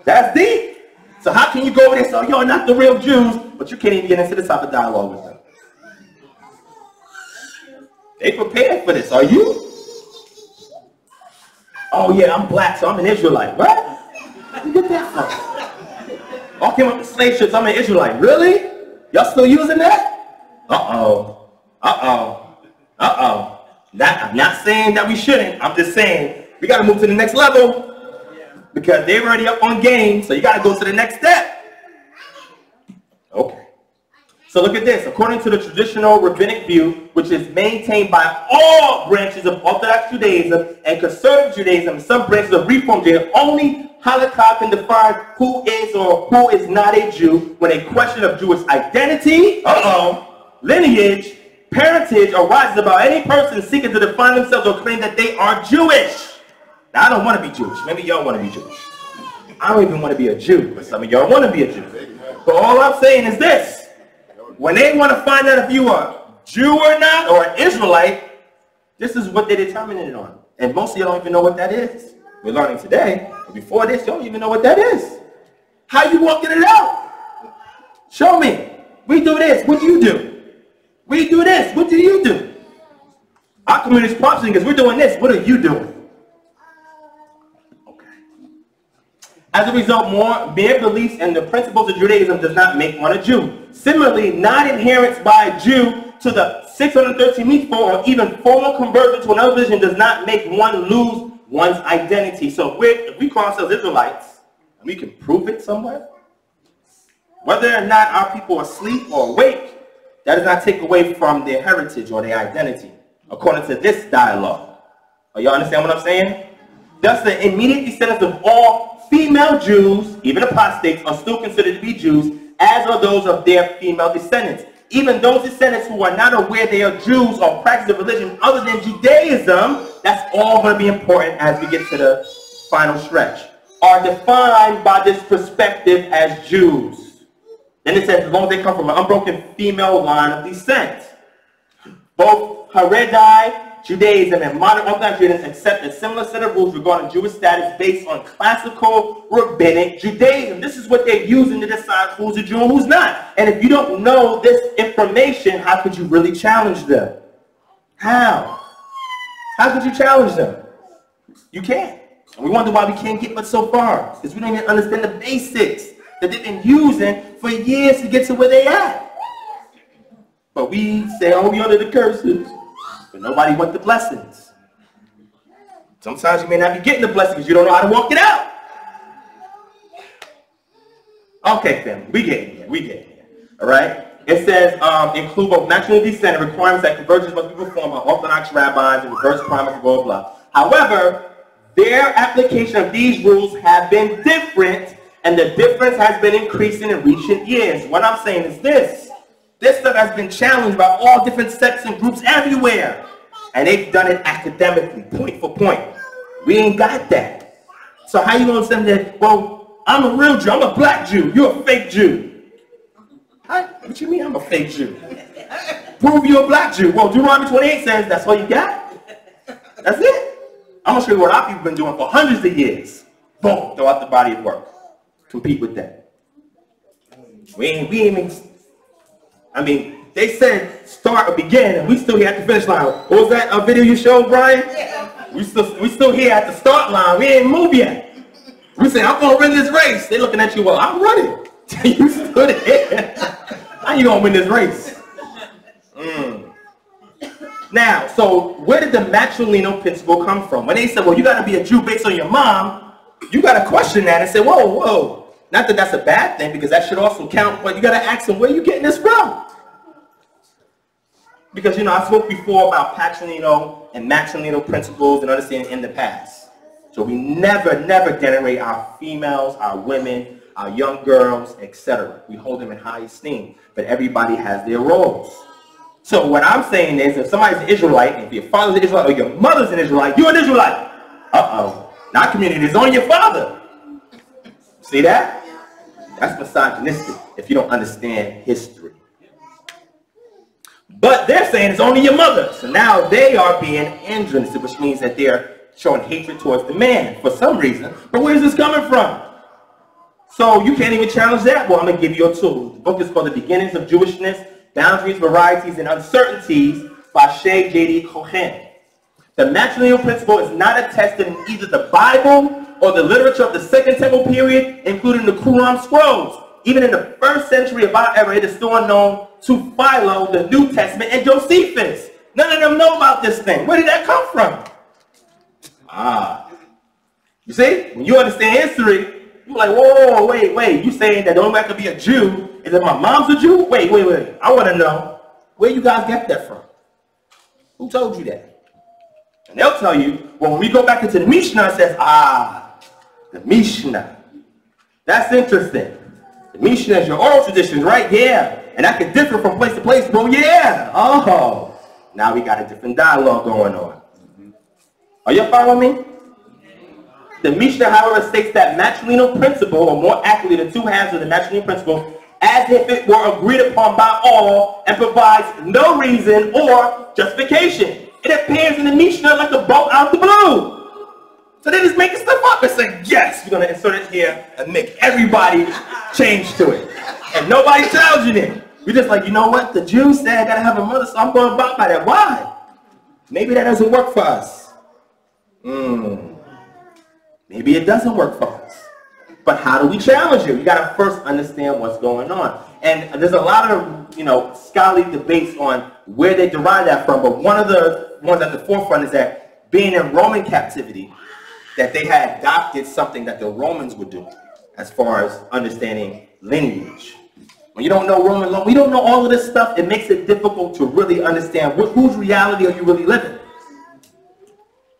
That's deep. So how can you go over there and say, you're not the real Jews, but you can't even get into this type of dialogue with them? They prepared for this. Are you? Oh yeah, I'm black, so I'm an Israelite. What? Where did you get that from? All came up with slave ships, I'm an Israelite. Really? Y'all still using that? Uh-oh. Uh-oh. Uh-oh. I'm not saying that we shouldn't. I'm just saying we got to move to the next level because they're already up on game, so you got to go to the next step. Okay. So look at this. According to the traditional rabbinic view, which is maintained by all branches of Orthodox Judaism and Conservative Judaism and some branches of Reform Judaism, only Halakha can define who is or who is not a Jew when a question of Jewish identity, lineage, parentage arises about any person seeking to define themselves or claim that they are Jewish. Now, I don't want to be Jewish. Maybe y'all want to be Jewish. I don't even want to be a Jew, but some of y'all want to be a Jew. But all I'm saying is this. When they want to find out if you are Jew or not, or an Israelite, this is what they determine it on. And most of you don't even know what that is. We're learning today. But before this, you don't even know what that is. How you walking it out? Show me. We do this. What do you do? We do this. What do you do? Our community is prompting because we're doing this. What are you doing? As a result, mere beliefs and the principles of Judaism does not make one a Jew. Similarly, non-adherence by a Jew to the 613 Mikveh or even formal conversion to another religion does not make one lose one's identity. So if we call ourselves Israelites, and we can prove it somewhere, whether or not our people are asleep or awake, that does not take away from their heritage or their identity, according to this dialogue. Are y'all understand what I'm saying? Thus, the immediate descendants of all female Jews, even apostates, are still considered to be Jews, as are those of their female descendants. Even those descendants who are not aware they are Jews or practice a religion other than Judaism, that's all going to be important as we get to the final stretch, are defined by this perspective as Jews. Then it says, as long as they come from an unbroken female line of descent. Both Haredi Judaism and modern Orthodox Judaism accept a similar set of rules regarding Jewish status based on classical rabbinic Judaism. This is what they're using to decide who's a Jew and who's not. And if you don't know this information, how could you really challenge them? How? How could you challenge them? You can't. And we wonder why we can't get but so far. Because we don't even understand the basics that they've been using for years to get to where they at. But we say, oh, we under the curses. But nobody wants the blessings. Sometimes you may not be getting the blessing because you don't know how to walk it out. Okay, family, we get it here. We get it here. All right? It says, include both naturally descended requirements that conversions must be performed by Orthodox rabbis and reverse promise, blah, blah, blah. However, their application of these rules have been different, and the difference has been increasing in recent years. What I'm saying is this. This stuff has been challenged by all different sects and groups everywhere. And they've done it academically, point for point. We ain't got that. So how you going to say that, well, I'm a real Jew, I'm a black Jew, you're a fake Jew? What you mean I'm a fake Jew? Prove you're a black Jew. Well, Deuteronomy 28 says that's all you got. That's it. I'm going to show you what our people have been doing for hundreds of years. Boom, throw out the body of work. Compete with that. We ain't even, I mean, they said start or begin, and we still here at the finish line. What was that video you showed, Brian? Yeah. We still here at the start line. We ain't moved yet. We say, I'm going to win this race. They looking at you, well, I'm running. You stood here. How you going to win this race? Now, so where did the matrilineal principle come from? When they said, well, you got to be a Jew based on your mom, you got to question that and say, whoa, whoa. Not that that's a bad thing, because that should also count, but you got to ask them, where are you getting this from? Because, you know, I spoke before about patrilineal and matrilineal principles and understanding in the past. So we never generate our females, our women, our young girls, etc. We hold them in high esteem, but everybody has their roles. So what I'm saying is, if somebody's an Israelite, if your father's an Israelite or your mother's an Israelite, you're an Israelite. Uh-oh. Not community, it's on your father. See that? That's misogynistic if you don't understand history. But they're saying it's only your mother. So now they are being androgynous, which means that they're showing hatred towards the man for some reason. But where's this coming from? So you can't even challenge that. Well, I'm going to give you a tool. The book is called The Beginnings of Jewishness, Boundaries, Varieties, and Uncertainties by Shea J.D. Cohen. The matrilineal principle is not attested in either the Bible or the literature of the Second Temple period, including the Qumran scrolls. Even in the 1st century of our era, it is still unknown to Philo, the New Testament, and Josephus. None of them know about this thing. Where did that come from? You see, when you understand history, you're like, whoa, wait. You saying that the only way I could be a Jew is if my mom's a Jew? Wait. I want to know where you guys get that from. Who told you that? And they'll tell you, well, when we go back into the Mishnah, it says, the Mishnah. That's interesting. The Mishnah is your oral traditions, right? Yeah. And that can differ from place to place, bro. Yeah. Oh. Now we got a different dialogue going on. Are you following me? The Mishnah, however, states that matrilineal principle, or more accurately, the two halves of the matrilineal principle, as if it were agreed upon by all, and provides no reason or justification. It appears in the Mishnah like a bolt out the blue. So they just making stuff up and say, yes, we're going to insert it here and make everybody change to it. And nobody tells you that. We're just like, you know what? The Jews said I got to have a mother, so I'm going to abide by that. Why? Maybe that doesn't work for us. Maybe it doesn't work for us. But how do we challenge it? We got to first understand what's going on. And there's a lot of, scholarly debates on where they derive that from. But one of the ones at the forefront is that being in Roman captivity, that they had adopted something that the Romans were doing as far as understanding lineage. When you don't know Roman law, we don't know all of this stuff, it makes it difficult to really understand whose reality are you really living.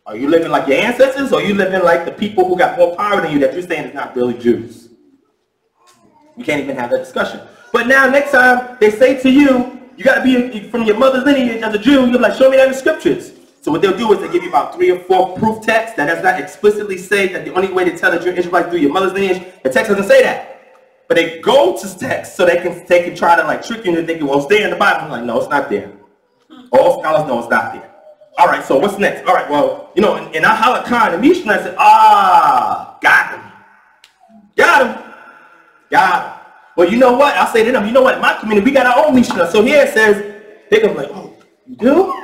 Are you living like your ancestors, or are you living like the people who got more power than you that you're saying is not really Jews? You can't even have that discussion. But now next time they say to you, you got to be from your mother's lineage as a Jew, you're like, show me that in the scriptures. So what they'll do is they give you about 3 or 4 proof texts that does not explicitly say that the only way to tell that you're Israelite through your mother's lineage, the text doesn't say that. But they go to text so they can try to like trick you into thinking, well, it's there in the Bible. I'm like, no, it's not there. All scholars know it's not there. All right, so what's next? All right, well, in our halakha, the Mishnah said, got him. Well, you know what? I'll say to them, you know what? In my community, we got our own Mishnah. So here it says, they're going to be like, oh, you do?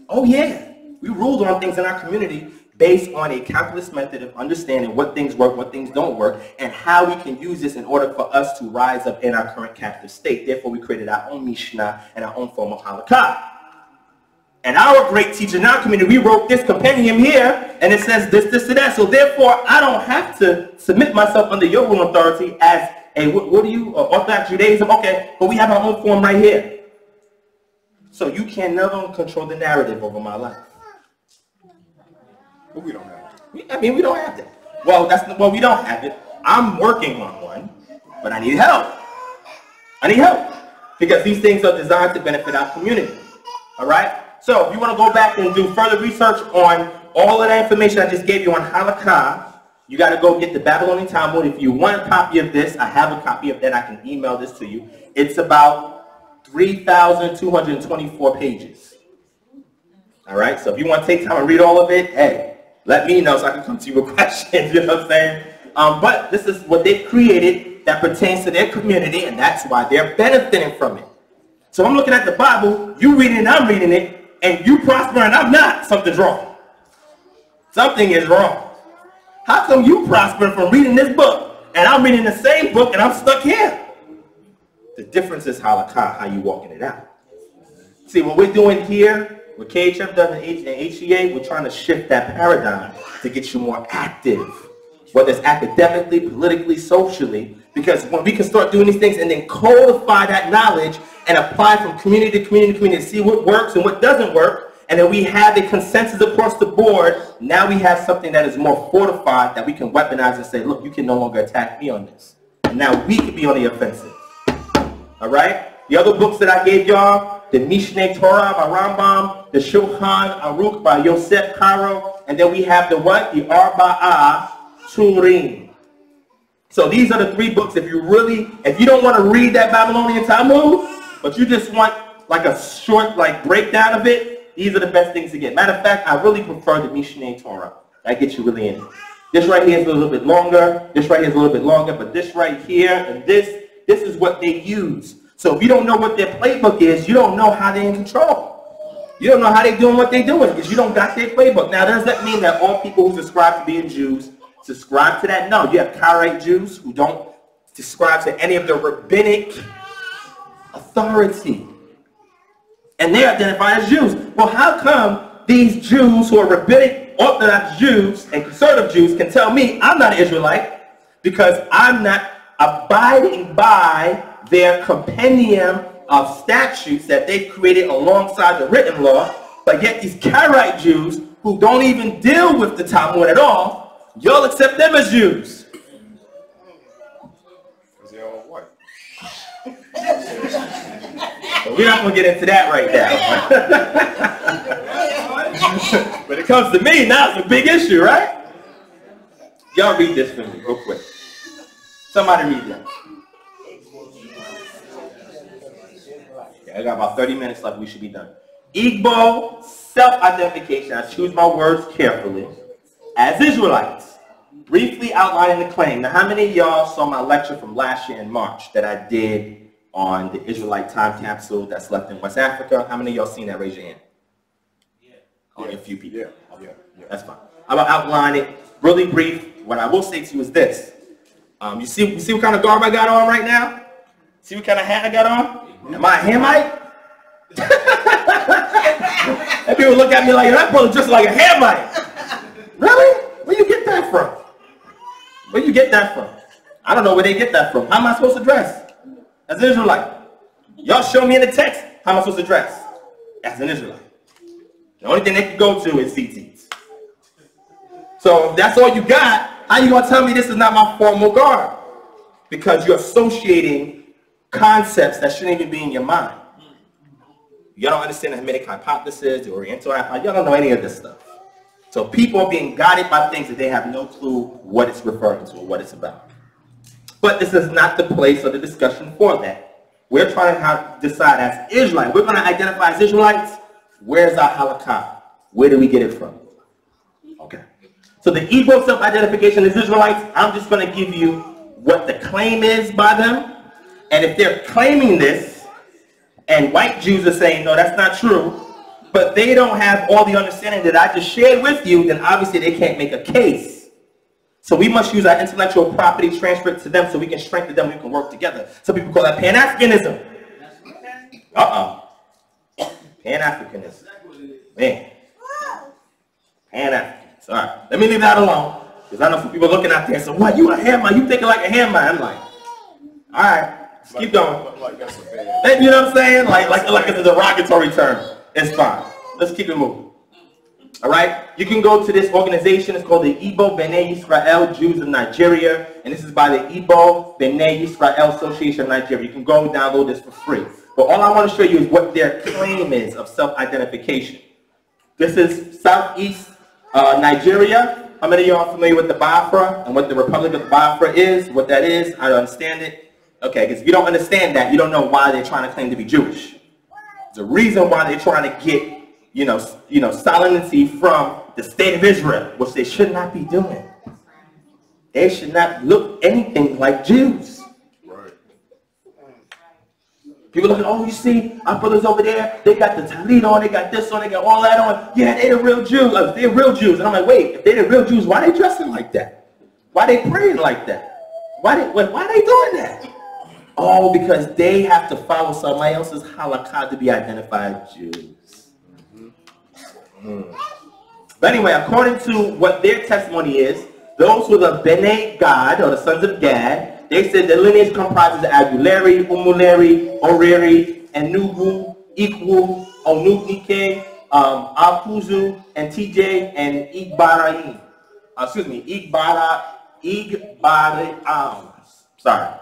Oh, yeah. We ruled on things in our community based on a calculus method of understanding what things work, what things don't work, and how we can use this in order for us to rise up in our current captive state. Therefore, we created our own Mishnah and our own form of halakha. And our great teacher in our community, we wrote this compendium here, and it says this, and that. So therefore, I don't have to submit myself under your rule authority as a, Orthodox Judaism? Okay, but we have our own form right here. So you can never control the narrative over my life. But we don't have to. I mean, we don't have that. Well, we don't have it. I'm working on one, but I need help. I need help because these things are designed to benefit our community. All right? So if you want to go back and do further research on all of that information I just gave you on Halakha, you got to go get the Babylonian Talmud. If you want a copy of this, I have a copy of that. I can email this to you. It's about 3,224 pages. All right? So if you want to take time and read all of it, hey, let me know so I can come to you with questions. You know what I'm saying? But this is what they've created that pertains to their community, and that's why they're benefiting from it. So I'm looking at the Bible, you reading it and I'm reading it, and you prosper and I'm not. Something's wrong. Something is wrong. How come you prosper from reading this book, and I'm reading the same book, and I'm stuck here? The difference is halakha, how you walking it out. See, what we're doing here, what KHF does in HEA, we're trying to shift that paradigm to get you more active, whether it's academically, politically, socially, because when we can start doing these things and then codify that knowledge and apply from community to community to community, see what works and what doesn't work, and then we have a consensus across the board, now we have something that is more fortified that we can weaponize and say, look, you can no longer attack me on this. And now we can be on the offensive. All right? The other books that I gave y'all, the Mishneh Torah by Rambam, the Shulchan Aruch by Yosef Karo, and then we have the what? The Arba'ah Turim. So these are the 3 books. If you don't want to read that Babylonian Talmud, but you just want like a short breakdown of it, these are the best things to get. Matter of fact, I really prefer the Mishneh Torah. That gets you really in it. This right here is a little bit longer. This right here is a little bit longer. But this right here and this is what they use. So if you don't know what their playbook is, you don't know how they're in control. You don't know how they're doing what they're doing because you don't got their playbook. Now, does that mean that all people who subscribe to being Jews subscribe to that? No. You have Karaite Jews who don't subscribe to any of the rabbinic authority. And they're identified as Jews. Well, how come these Jews who are rabbinic Orthodox Jews and conservative Jews can tell me I'm not an Israelite because I'm not abiding by their compendium of statutes that they've created alongside the written law, but yet these Karaite Jews who don't even deal with the Talmud at all, y'all accept them as Jews. Because they're all white. But we're not going to get into that right now. When it comes to me, now it's a big issue, right? Y'all read this for me real quick. Somebody read that. Okay, I got about 30 minutes left. We should be done. Igbo self-identification. I choose my words carefully. As Israelites, briefly outlining the claim. Now, how many of y'all saw my lecture from last year in March that I did on the Israelite time capsule that's left in West Africa? How many of y'all seen that? Raise your hand. Only a few people. Yeah. That's fine. I'm going to outline it really brief. What I will say to you is this. You see what kind of garb I got on right now? See what kind of hat I got on? Am I a Hamite? And people look at me like, that brother just like a Hamite. Really? Where you get that from? Where you get that from? I don't know where they get that from. How am I supposed to dress as an Israelite? Y'all show me in the text how am I supposed to dress as an Israelite. The only thing they can go to is CTs. So if that's all you got, how you going to tell me this is not my formal garb? Because you're associating concepts that shouldn't even be in your mind. Y'all don't understand the Hamitic hypothesis, the Oriental hypothesis. Y'all don't know any of this stuff. So people are being guided by things that they have no clue what it's referring to or what it's about. But this is not the place or the discussion for that. We're trying to decide as Israelites. We're going to identify as Israelites. Where's our halakha? Where do we get it from? Okay. So the Igbo self-identification as Israelites, I'm just going to give you what the claim is by them. And if they're claiming this, and white Jews are saying, no, that's not true, but they don't have all the understanding that I just shared with you, then obviously they can't make a case. So we must use our intellectual property, transfer it to them so we can strengthen them, we can work together. Some people call that Pan-Africanism. Pan-Africanism. Man. Pan-Africans. All right. Let me leave that alone. Because I know some people looking out there and say, what, you a Hamite? You thinking like a Hamite? I'm like, all right. Just keep going. Like that's a bad. You know what I'm saying? Like it's a derogatory term. It's fine. Let's keep it moving. All right? You can go to this organization. It's called the Igbo B'nai Yisrael Jews of Nigeria. And this is by the Igbo B'nai Yisrael Association of Nigeria. You can go and download this for free. But all I want to show you is what their claim is of self-identification. This is Southeast Nigeria. How many of you are familiar with the Biafra and what the Republic of Biafra is? What that is? I don't understand it. Okay, because if you don't understand that, you don't know why they're trying to claim to be Jewish. There's a reason why they're trying to get, sovereignty from the state of Israel, which they should not be doing. They should not look anything like Jews. Right. People look at, oh, you see, our brothers over there, they got the tallit on, they got this on, they got all that on. Yeah, they're the real Jews. They're real Jews. And I'm like, wait, if they're the real Jews, why are they dressing like that? Why are they praying like that? Why are they doing that? Oh, because they have to follow somebody else's halakha to be identified Jews. But anyway, according to what their testimony is, those who are the B'nai Gad, or the sons of Gad, they said the lineage comprises of Aguleri, Umuleri, Oreri, and Ugwu, Ikwu, Onuknike, Alpuzu, and TJ, and Igbaraim. Sorry.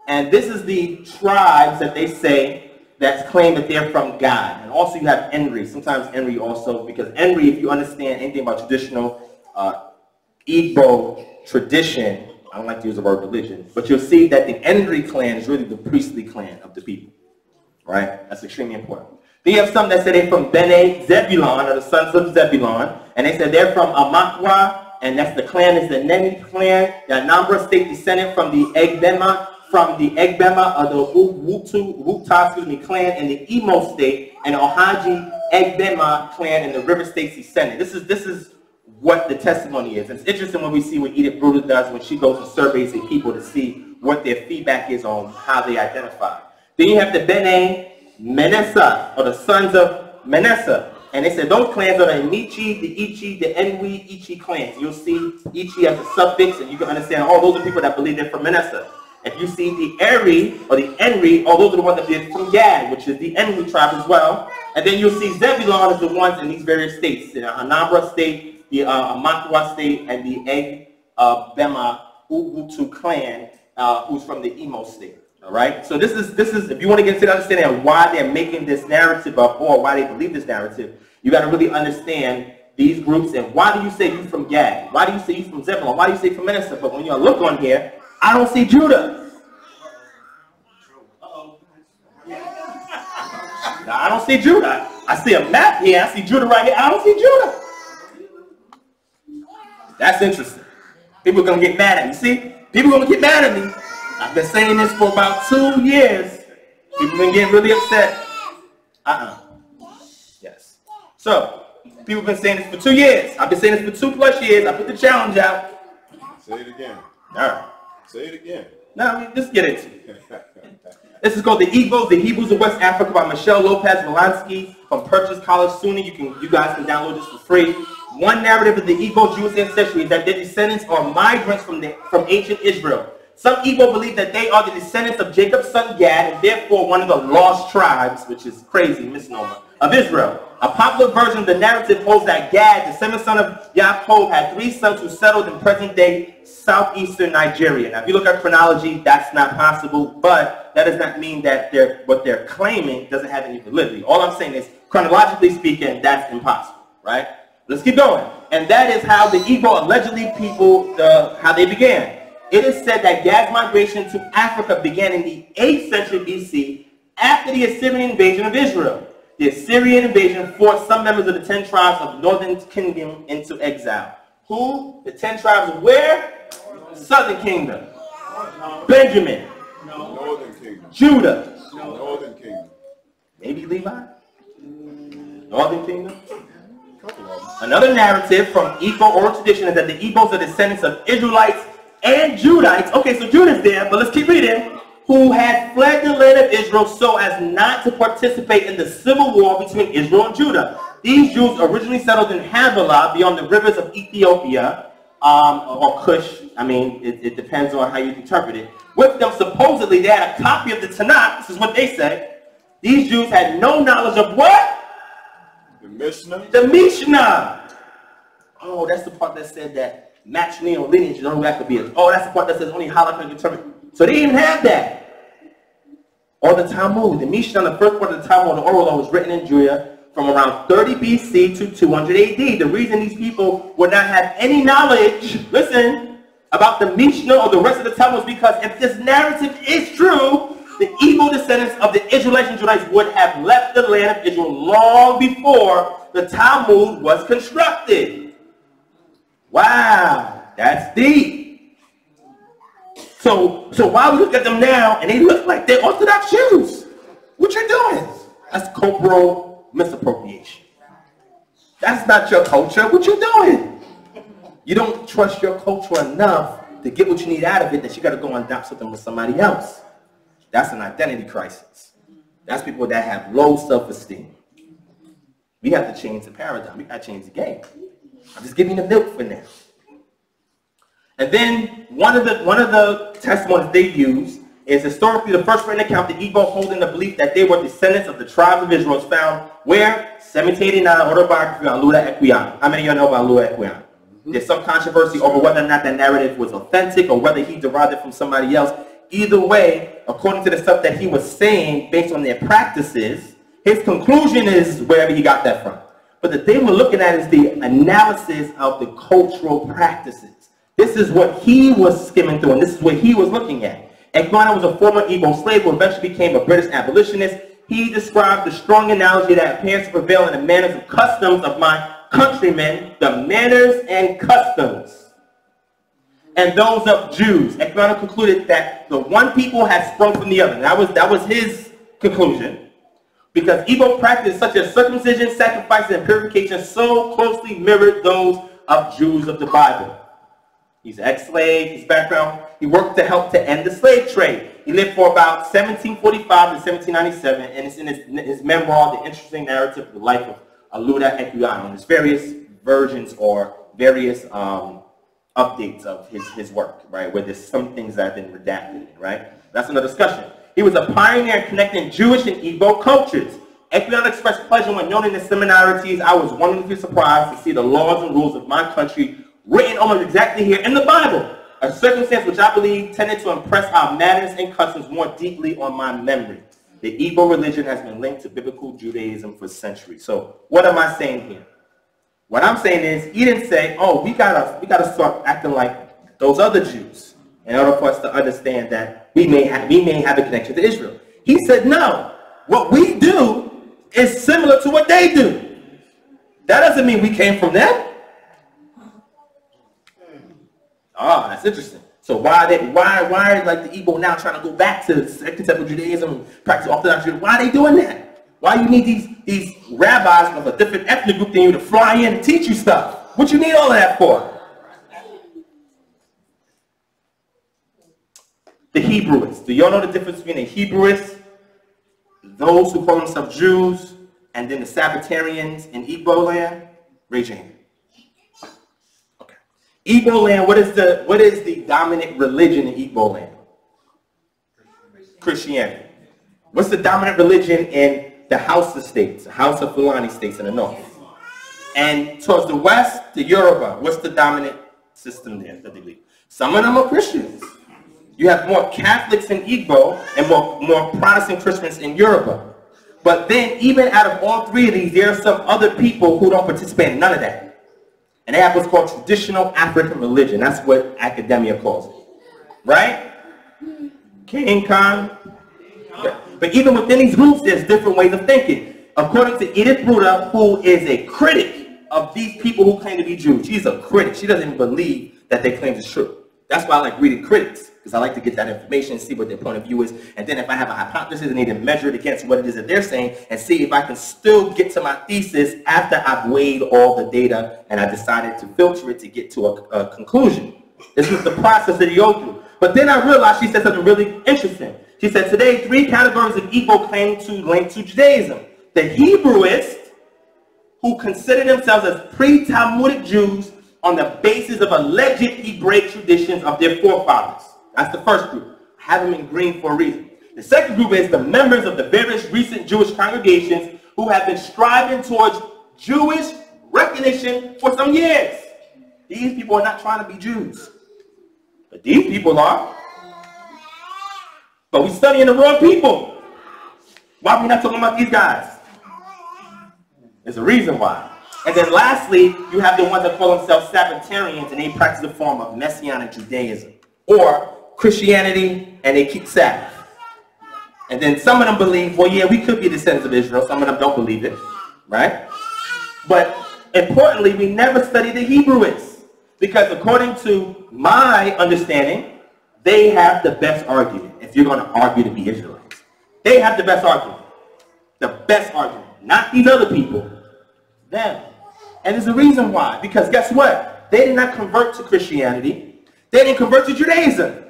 And this is the tribes that they say that's claim that they're from God. And also you have Enri. Sometimes Enri also, because Enri, if you understand anything about traditional Igbo tradition, I don't like to use the word religion, but you'll see that the Enri clan is really the priestly clan of the people. Right? That's extremely important. Then you have some that say they're from B'nai Zebulon, or the sons of Zebulon, and they said they're from Omugwo, and that's the clan is the Nemi clan. The Anambra state descended from the Egbema, of the Wuta clan in the Imo state, and Ohaji Egbema clan in the River States descended. This is what the testimony is. It's interesting when we see what Edith Bruder does when she goes and surveys the people to see what their feedback is on how they identify. Then you have the B'nai Manasseh, or the sons of Manasseh. And they said those clans are the Amici, the Ichi, the Enwi, Ichi clans. You'll see Ichi as a suffix, and you can understand, oh, those are people that believe they're from Manasseh. If you see the Eri, or the Enri, oh, those are the ones that believe from Gad, which is the Enri tribe as well. And then you'll see Zebulon is the ones in these various states, the Anambra state, the Omugwo state, and the Egbema Ugwu clan, who's from the Imo state. All right. So this is if you want to get into the understanding of why they're making this narrative up, or why they believe this narrative, you got to really understand these groups and why do you say you from Gad? Why do you say you from Zebulon? Why do you say from Manasseh? But when you look on here, I don't see Judah. Now, I don't see Judah. I see a map here. I see Judah right here. I don't see Judah. That's interesting. People are going to get mad at me. See? People are going to get mad at me. I've been saying this for about 2 years. People have been getting really upset. Yes. So, people have been saying this for 2 years. I've been saying this for 2+ years. I put the challenge out. Say it again. All right. Say it again. No, let's get into it. This is called The Igbos, the Hebrews of West Africa by Michelle Lopez Melansky from Purchase College SUNY. You guys can download this for free. One narrative of the Igbo Jewish ancestry is that their descendants are migrants from ancient Israel. Some Igbo believe that they are the descendants of Jacob's son Gad, and therefore one of the lost tribes, which is crazy misnomer, of Israel. A popular version of the narrative holds that Gad, the seventh son of Yaakov, had 3 sons who settled in present-day southeastern Nigeria. Now, if you look at chronology, that's not possible, but that does not mean that what they're claiming doesn't have any validity. All I'm saying is, chronologically speaking, that's impossible, right? Let's keep going. And that is how the Igbo allegedly how they began. It is said that Gad's migration to Africa began in the 8th century BC after the Assyrian invasion of Israel. The Assyrian invasion forced some members of the 10 tribes of Northern Kingdom into exile. Who? The 10 tribes of where? Southern Kingdom. Benjamin. Northern Kingdom. Judah. Northern Kingdom. Maybe Levi? Northern Kingdom? Another narrative from Igbo oral tradition is that the Igbos are descendants of Israelites and Judites. Okay, so Judah's there, but let's keep reading. Who had fled the land of Israel so as not to participate in the civil war between Israel and Judah. These Jews originally settled in Havilah beyond the rivers of Ethiopia, or Cush. I mean, it depends on how you interpret it. With them, supposedly, they had a copy of the Tanakh. This is what they say. These Jews had no knowledge of what? The Mishnah. The Mishnah. Oh, that's the part that said that matrilineal lineage is only have to be a, oh, that's the part that says only halakha can determine. So they didn't have that. Or the Talmud, the Mishnah, the first part of the Talmud, the oral law was written in Judea from around 30 BC to 200 AD. The reason these people would not have any knowledge, listen, about the Mishnah or the rest of the Talmud is because if this narrative is true, the evil descendants of the Israelites and Judaizers would have left the land of Israel long before the Talmud was constructed. Wow, that's deep. So why we look at them now and they look like they're Orthodox Jews? What you doing? That's cultural misappropriation. That's not your culture. What you doing? You don't trust your culture enough to get what you need out of it that you got to go and adopt something with somebody else. That's an identity crisis. That's people that have low self-esteem. We have to change the paradigm. We got to change the game. I'm just giving you the milk for now. And then one of the testimonies they use is historically the first written account the Igbo holding the belief that they were descendants of the tribes of Israel is found where 1789 autobiography on Uluda Equian. How many of you know about Uluda Equian? There's some controversy over whether or not that narrative was authentic or whether he derived it from somebody else. Either way, according to the stuff that he was saying based on their practices, his conclusion is wherever he got that from. But the thing we're looking at is the analysis of the cultural practices. This is what he was skimming through, and this is what he was looking at. Ekwano was a former Igbo slave who eventually became a British abolitionist. He described the strong analogy that appears to prevail in the manners and customs of my countrymen, the manners and customs, and those of Jews. Ekwano concluded that the one people had sprung from the other. That was his conclusion. Because Igbo practices such as circumcision, sacrifices, and purification so closely mirrored those of Jews of the Bible. He's an ex-slave, his background, he worked to help to end the slave trade. He lived for about 1745 to 1797, and it's in his memoir, The Interesting Narrative of the Life of Uluda Equiano. There's various versions or various updates of his work, right, where there's some things that have been redacted, right? That's another discussion. He was a pioneer in connecting Jewish and Igbo cultures. Equiano expressed pleasure when noting the similarities. I was wonderfully surprised to see the laws and rules of my country written almost exactly here in the Bible, a circumstance which I believe tended to impress our manners and customs more deeply on my memory. The Igbo religion has been linked to biblical Judaism for centuries. So what am I saying here? What I'm saying is, he didn't say, oh, we gotta start acting like those other Jews in order for us to understand that we may have a connection to Israel. He said, no, what we do is similar to what they do. That doesn't mean we came from them. Oh, that's interesting. So why are like the Igbo now trying to go back to Second Temple Judaism and practice Orthodox Judaism? Why are they doing that? Why you need these rabbis of a different ethnic group than you to fly in and teach you stuff? What you need all of that for? The Hebrewists. Do y'all know the difference between a Hebrewists, those who call themselves Jews, and then the Sabbatarians in Igbo land? Raise your hand. Igbo land, what is the dominant religion in Igbo land? Christianity. What's the dominant religion in the Hausa states, the House of Fulani states in the north? And towards the west, the Yoruba. What's the dominant system there that they believe? Some of them are Christians. You have more Catholics in Igbo and more Protestant Christians in Yoruba. But then even out of all three of these, there are some other people who don't participate in none of that. And they have what's called traditional African religion. That's what academia calls it. Right? King Khan. Yeah. But even within these groups, there's different ways of thinking. According to Edith Bruder, who is a critic of these people who claim to be Jews. She's a critic. She doesn't even believe that they claim is true. That's why I like reading critics, because I like to get that information and see what their point of view is. And then if I have a hypothesis, I need to measure it against what it is that they're saying and see if I can still get to my thesis after I've weighed all the data and I decided to filter it to get to a conclusion. This was the process that you go through. But then I realized she said something really interesting. She said, today, 3 categories of Igbo claim to link to Judaism. The Hebrewists, who consider themselves as pre-Talmudic Jews on the basis of alleged Hebraic traditions of their forefathers. That's the first group. I have them in green for a reason. The second group is the members of the various recent Jewish congregations who have been striving towards Jewish recognition for some years. These people are not trying to be Jews. But these people are. But we're studying the wrong people. Why are we not talking about these guys? There's a reason why. And then lastly, you have the ones that call themselves Sabbatarians, and they practice a form of Messianic Judaism. Or Christianity, and they keep Sabbath. And then some of them believe, well, yeah, we could be descendants of Israel. Some of them don't believe it, right? But importantly, we never study the Hebrewists. Because according to my understanding, they have the best argument if you're going to argue to be Israelites. They have the best argument. The best argument. Not these other people. Them. And there's a reason why. Because guess what? They did not convert to Christianity. They didn't convert to Judaism.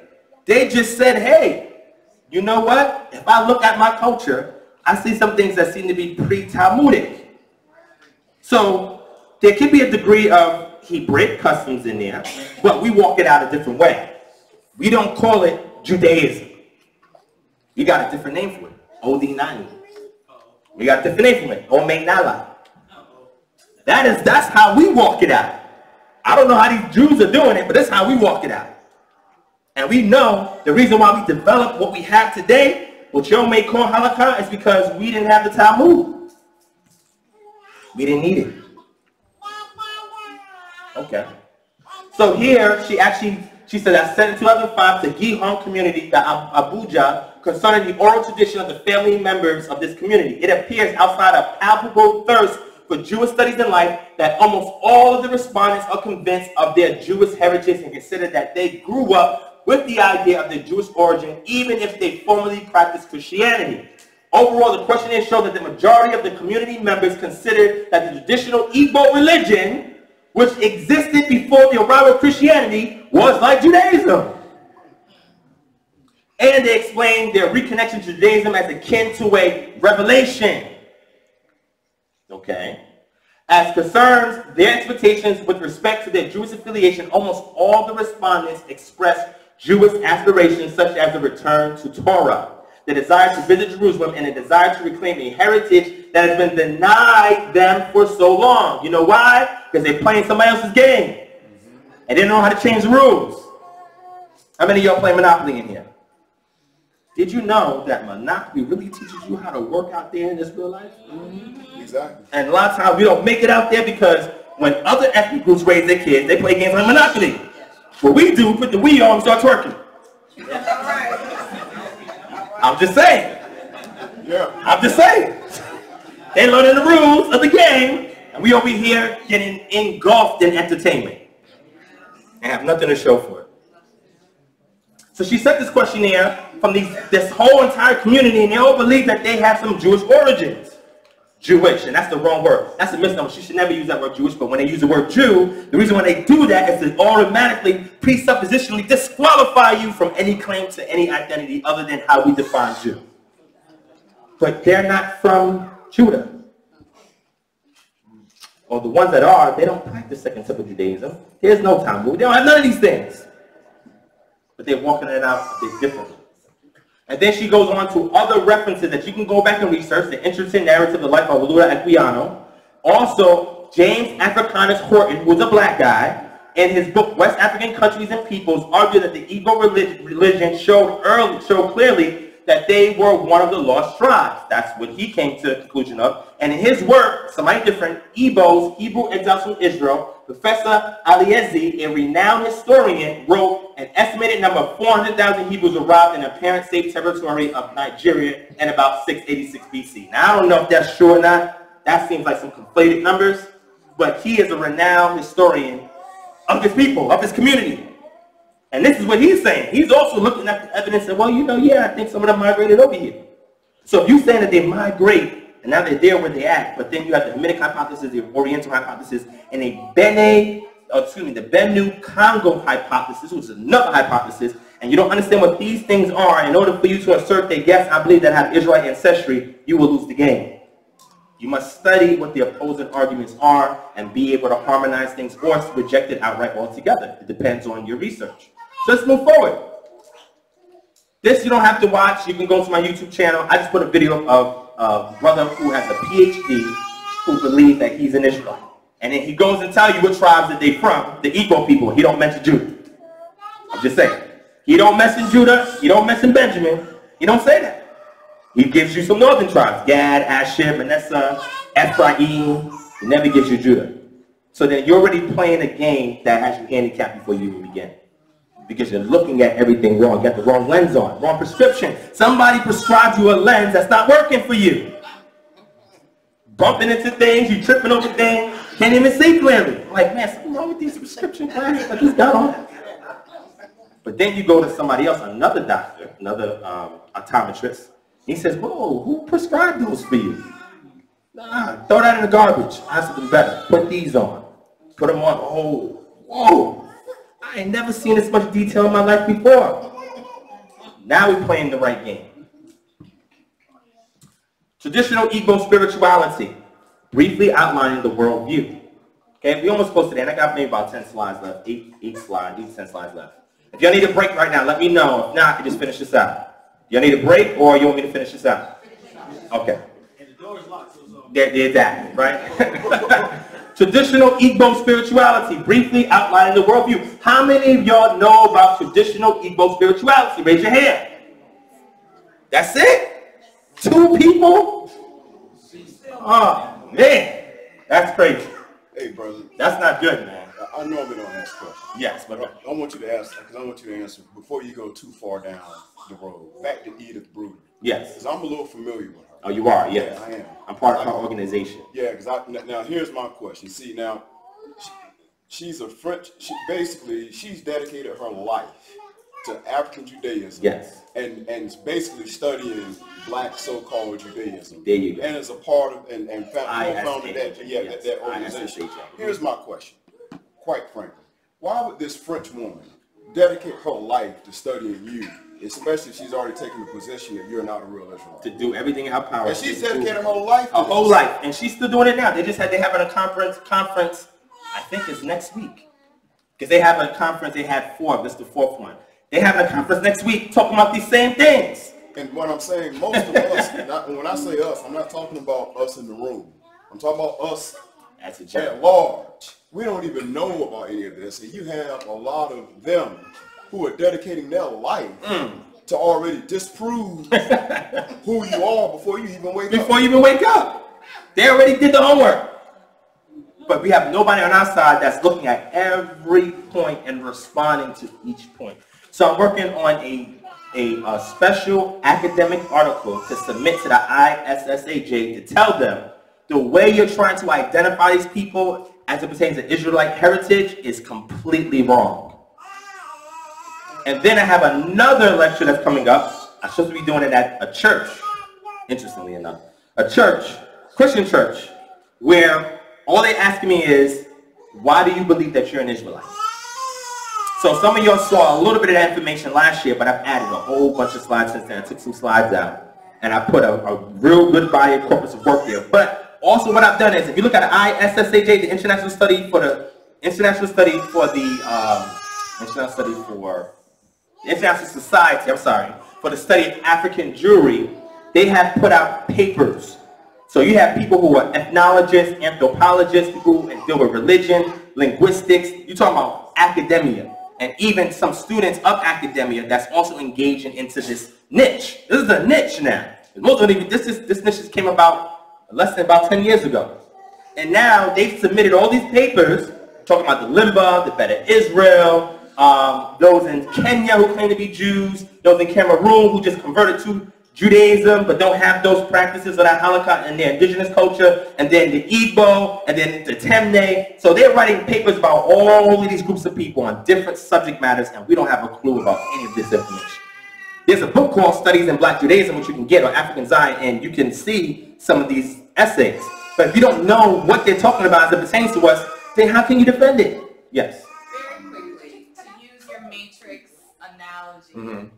They just said, hey, you know what? If I look at my culture, I see some things that seem to be pre-Talmudic. So there could be a degree of Hebraic customs in there, but we walk it out a different way. We don't call it Judaism. We got a different name for it. OD9. We got a different name for it. Omugwo. That's how we walk it out. I don't know how these Jews are doing it, but that's how we walk it out. And we know the reason why we developed what we have today, what y'all may call halakha, is because we didn't have the Talmud. We didn't need it. Okay. So here, she said that sent in 2005 to Gihon community, the Abuja, concerning the oral tradition of the family members of this community. It appears outside of palpable thirst for Jewish studies in life that almost all of the respondents are convinced of their Jewish heritage and consider that they grew up with the idea of their Jewish origin, even if they formerly practiced Christianity. Overall, the questionnaire showed that the majority of the community members considered that the traditional Igbo religion, which existed before the arrival of Christianity, was like Judaism. And they explained their reconnection to Judaism as akin to a revelation. Okay. As concerns their expectations with respect to their Jewish affiliation, almost all the respondents expressed Jewish aspirations such as a return to Torah, the desire to visit Jerusalem, and a desire to reclaim a heritage that has been denied them for so long. You know why? Because they're playing somebody else's game. And they don't know how to change the rules. How many of y'all play Monopoly in here? Did you know that Monopoly really teaches you how to work out there in this real life? Exactly. And a lot of times we don't make it out there because when other ethnic groups raise their kids, they play games like Monopoly. What we do, put the Wii on and start twerking. I'm just saying. Yeah. I'm just saying. They learning the rules of the game, and we over here getting engulfed in entertainment and have nothing to show for it. So she sent this questionnaire from this whole entire community, and they all believe that they have some Jewish origins. Jewish, and that's the wrong word. That's a misnomer. She should never use that word Jewish, but when they use the word Jew, the reason why they do that is to automatically, presuppositionally disqualify you from any claim to any identity other than how we define Jew. But they're not from Judah. Or the ones that are, they don't practice Second Temple Judaism. There's no Talmud. They don't have none of these things. But they're walking it out a bit differently. And then she goes on to other references that you can go back and research. The interesting narrative of the life of Lula Equiano. Also, James Africanus Horton, who was a black guy, in his book West African Countries and Peoples, argued that the Igbo religion showed clearly that they were one of the lost tribes. That's what he came to the conclusion of. And in his work, somebody different, Igbos, Hebrew exiles from Israel, Professor Aliezi, a renowned historian, wrote an estimated number of 400,000 Hebrews arrived in the apparent safe territory of Nigeria in about 686 BC. Now, I don't know if that's true or not. That seems like some conflated numbers. But he is a renowned historian of his people, of his community. And this is what he's saying. He's also looking at the evidence and, well, you know, yeah, I think some of them migrated over here. So if you're saying that they migrate, and now they're there where they at, but then you have the Hamitic hypothesis, the Oriental hypothesis, and the Bennu Congo hypothesis, which is another hypothesis, and you don't understand what these things are, in order for you to assert that, yes, I believe that I have Israelite ancestry, you will lose the game. You must study what the opposing arguments are and be able to harmonize things or reject it outright altogether. It depends on your research. So let's move forward. This you don't have to watch. You can go to my YouTube channel. I just put a video of a brother who has a PhD who believes that he's an Israelite. And then he goes and tells you what tribes that they from, the Igbo people. He don't mention Judah. I'm just saying. He don't mention Judah. He don't mention Benjamin. He don't say that. He gives you some northern tribes. Gad, Asher, Manasseh, Ephraim. He never gives you Judah. So then you're already playing a game that has you handicapped before you even begin. Because you're looking at everything wrong. You got the wrong lens on. Wrong prescription. Somebody prescribed you a lens that's not working for you. Bumping into things, you tripping over things, can't even see clearly. I'm like, man, something wrong with these prescription glasses I just got on. But then you go to somebody else, another doctor, another optometrist. He says, whoa, who prescribed those for you? Nah, throw that in the garbage. I have something better. Put these on. Put them on. Oh, whoa. I ain't never seen this much detail in my life before. Now we're playing the right game. Traditional Igbo spirituality, briefly outlining the worldview. Okay, we almost close to that. I got maybe about 10 slides left, 8 slides, 10 slides left. If y'all need a break right now, let me know. If not, I can just finish this out. Y'all need a break, or you want me to finish this out? Okay. And the door is locked, so There's that, right? Traditional Igbo spirituality, briefly outlining the worldview. How many of y'all know about traditional Igbo spirituality? Raise your hand. That's it? 2 people? Oh, man. That's crazy. Hey, brother. That's not good, man. I normally don't ask questions. Yes, but I want you to ask, because I want you to answer before you go too far down the road. Back to Edith Bruder. yes. Because I'm a little familiar with her. Oh, you are? Yes. Yeah, I am. I'm part of her organization. Yeah, because now here's my question. See, now, she's a French, she's dedicated her life to African Judaism. Yes. And basically studying black so-called Judaism. There you go. And as a part of, and co-founded ISAJ, that organization. ISAJ. Here's my question, quite frankly. Why would this French woman dedicate her life to studying you, especially if she's already taken the position that you're not a real Israelite? To do everything in her power. And she's dedicated her whole life to her this. whole life. And she's still doing it now. They're having a conference, I think it's next week. Because they have a conference, they had 4, this is the 4th one. They having a conference next week talking about these same things. And what I'm saying, most of us, when I say us, I'm not talking about us in the room. I'm talking about us That's a at joke. large. We don't even know about any of this. And you have a lot of them who are dedicating their life to already disprove who you are before you even wake up. Before you even wake up. They already did the homework. But we have nobody on our side that's looking at every point and responding to each point. So I'm working on a special academic article to submit to the ISSAJ to tell them the way you're trying to identify these people as it pertains to Israelite heritage is completely wrong. And then I have another lecture that's coming up. I'm supposed to be doing it at a church, interestingly enough. A church, Christian church, where all they're asking me is, why do you believe that you're an Israelite? So some of y'all saw a little bit of that information last year, but I've added a whole bunch of slides since then. I took some slides out, and I put a real good body of corpus of work there. But also what I've done is, if you look at ISSAJ, the International Study for the International Society, for the study of African Jewry, they have put out papers. So you have people who are ethnologists, anthropologists, people who deal with religion, linguistics. You're talking about academia. And even some students of academia that's also engaging into this niche. This is a niche now. Most don't even, this niche came about less than about 10 years ago. And now they've submitted all these papers talking about the Limba, the Beta Israel, those in Kenya who claim to be Jews, those in Cameroon who just converted to Judaism but don't have those practices of that halakha in their indigenous culture, and then the Igbo, and then the Temne. So they're writing papers about all of these groups of people on different subject matters, and we don't have a clue about any of this information. There's a book called Studies in Black Judaism, which you can get on African Zion, and you can see some of these essays. But if you don't know what they're talking about as it pertains to us, then how can you defend it? Yes? Very quickly, to use your matrix analogy,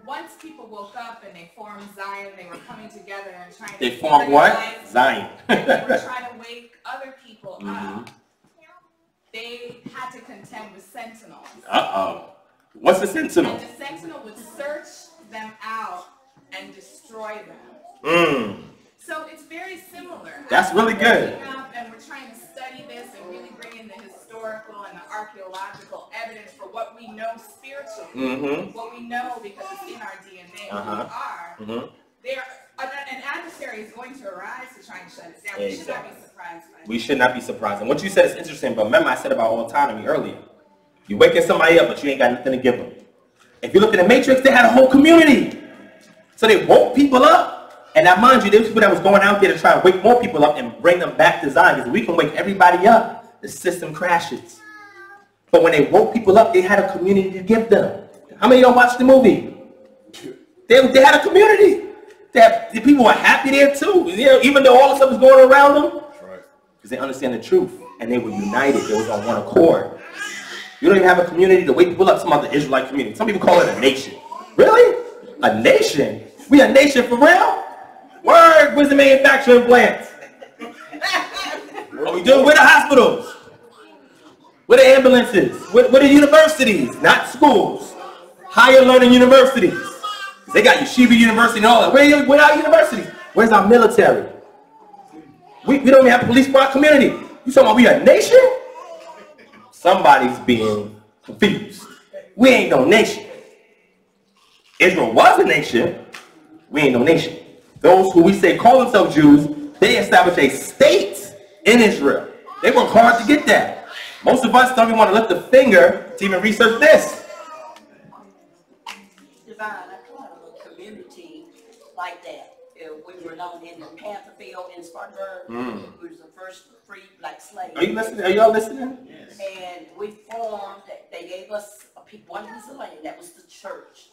once people woke up and they formed Zion, they were coming together and trying to... They formed what? Zion. And they were trying to wake other people up. They had to contend with sentinels. Uh-oh. What's a sentinel? And the sentinel would search them out and destroy them. So it's very similar. That's really good. And we're trying to study this and really bring in the historical and the archaeological evidence for what we know spiritually, what we know because it's in our DNA, who we are. An adversary is going to arise to try and shut it down. We should not be surprised by it. We should not be surprised. And what you said is interesting, but remember I said about autonomy earlier. You're waking somebody up, but you ain't got nothing to give them. If you look at the Matrix, they had a whole community. So they woke people up. And now, mind you, there was people that was going out there to try and wake more people up and bring them back to Zion. Because if we can wake everybody up, the system crashes. But when they woke people up, they had a community to give them. How many of y'all watched the movie? They had a community. The people were happy there too. You know, even though all the stuff was going around them. Because they understand the truth. And they were united. They was on one accord. You don't even have a community to wake people up. Some other Israelite community. Some people call it a nation. Really? A nation? We a nation for real? Word, where's the manufacturing plants? What we doing? Where the hospitals? Where the ambulances? Where the universities? Not schools. Higher learning universities. They got Shiva University and all that. Where are our universities? Where's our military? We don't even have a police for our community. You talking about we a nation? Somebody's being confused. We ain't no nation. Israel was a nation. We ain't no nation. Those who we say call themselves Jews, they established a state in Israel. They worked hard to get that. Most of us don't even want to lift a finger to even research this. Divine, I thought of a community like that. We were known in the Panther Field in Spartanburg. We was the first free black slave. Are you listening? Are y'all listening? Yes. And we formed, they gave us one piece of land, that was the church.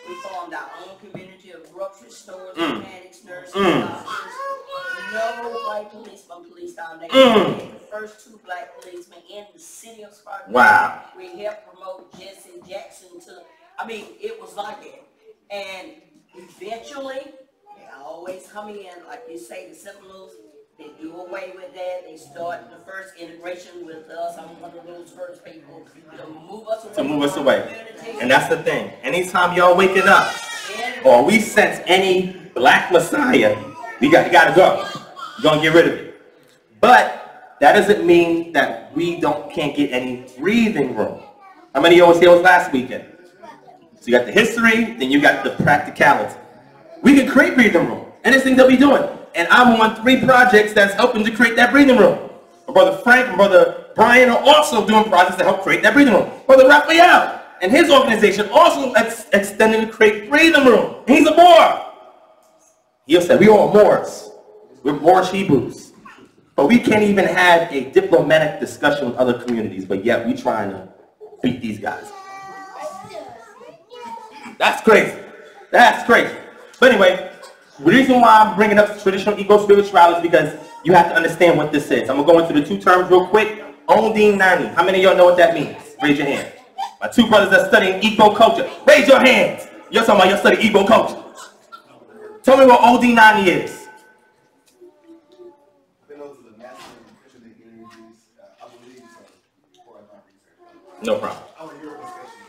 We formed our own community of grocery stores, mechanics, nurses, doctors. No white policeman policed our neighborhood. The first 2 black policemen in the city of Spartanburg. Wow. We helped promote Jesse Jackson to, I mean, it was like it. And eventually, they always come in, like you say, the Seminoles, they do away with that. They start the first integration with us. I'm one of those first people to move us away. And that's the thing. Anytime y'all waking up, or we sense any black messiah, you gotta go. You're gonna get rid of it. But that doesn't mean that we can't get any breathing room. How many of y'all was here last weekend? So you got the history, then you got the practicality. We can create breathing room. And there's things that we doing. And I'm on 3 projects that's helping to create that breathing room. My brother Frank and brother Brian are also doing projects to help create that breathing room. Brother Raphael and his organization also extending to create breathing room. And he's a Moor. He'll say, we all Moors. We're Moorish Hebrews. But we can't even have a diplomatic discussion with other communities, but yet we trying to beat these guys. That's crazy. That's crazy. But anyway, the reason why I'm bringing up traditional Igbo spirituality is because you have to understand what this is. I'm going to go into the 2 terms real quick. Ondine Nani. How many of y'all know what that means? Raise your hand. My 2 brothers that studying Igbo culture. Raise your hands. You're talking about you're studying Igbo culture. Tell me what Ondine Nani is. No problem.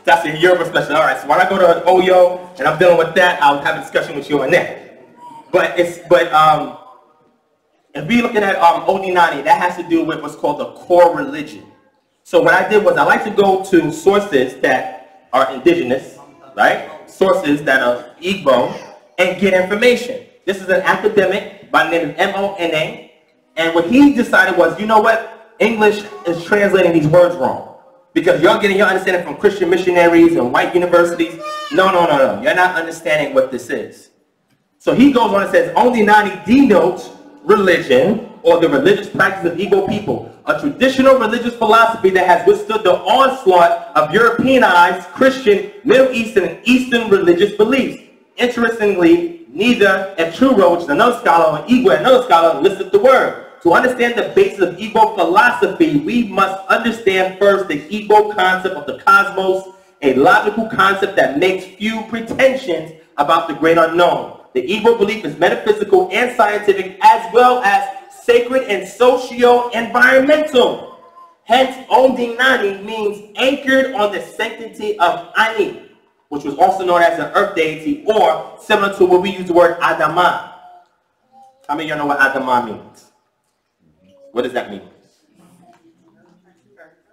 That's a Yoruba special. All right, so when I go to Oyo and I'm dealing with that, I'll have a discussion with you on that. But if we looking at Odinani, that has to do with what's called the core religion. So what I did was I like to go to sources that are indigenous, right? Sources that are Igbo, and get information. This is an academic by the name of M-O-N-A, and what he decided was, you know what? English is translating these words wrong. Because y'all getting your understanding from Christian missionaries and white universities. No. You're not understanding what this is. So he goes on and says, Ondinani denotes religion or the religious practice of Igbo people, a traditional religious philosophy that has withstood the onslaught of Europeanized Christian, Middle Eastern, and Eastern religious beliefs. Interestingly, Niddah and Truro, which is another scholar, and Igwe, another scholar, listed the word. To understand the basis of Igbo philosophy, we must understand first the Igbo concept of the cosmos, a logical concept that makes few pretensions about the great unknown. The Igbo belief is metaphysical and scientific, as well as sacred and socio-environmental. Hence, Ondinani means anchored on the sanctity of Ani, which was also known as an earth deity, or similar to what we use the word Adama. How many of y'all know what Adamah means? What does that mean?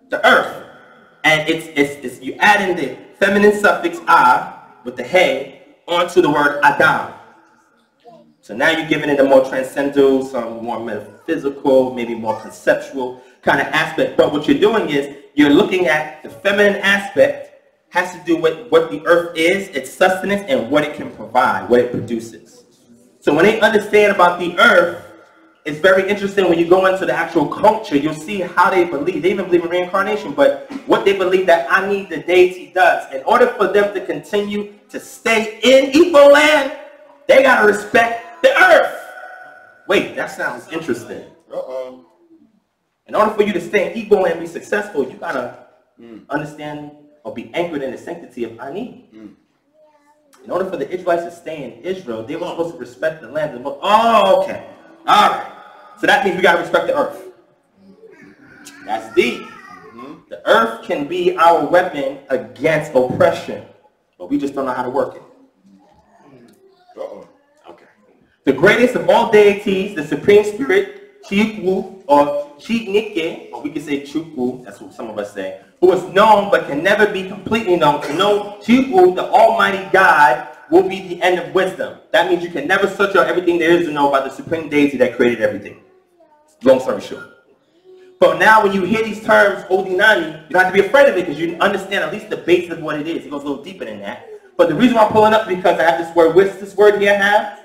The earth. And it's you add in the feminine suffix a with the he onto the word Adam. So now you're giving it a more transcendental, some more metaphysical, maybe more conceptual kind of aspect. But what you're doing is you're looking at the feminine aspect has to do with what the earth is, its sustenance, and what it can provide, what it produces. So when they understand about the earth, it's very interesting when you go into the actual culture, you'll see how they believe. They even believe in reincarnation, but what they believe that Ani, the deity, does. In order for them to continue to stay in Igbo land, they got to respect the earth. Wait, that sounds interesting. Uh-oh. In order for you to stay in Igbo and be successful, you got to understand or be anchored in the sanctity of Ani. In order for the Israelites to stay in Israel, they were supposed to respect the land. Oh, okay. All right. So that means we got to respect the earth. That's deep. The earth can be our weapon against oppression, but we just don't know how to work it. Uh-oh. Okay. The greatest of all deities, the Supreme Spirit, Ugwu, or Chineke, or we can say Chukwu, that's what some of us say, who is known but can never be completely known. To know Ugwu, the Almighty God, will be the end of wisdom. That means you can never search out everything there is to know about the Supreme Deity that created everything. Long story short. But now when you hear these terms, Odinani, you don't have to be afraid of it because you understand at least the base of what it is. It goes a little deeper than that. But the reason why I'm pulling up is because I have this word. What's this word here have?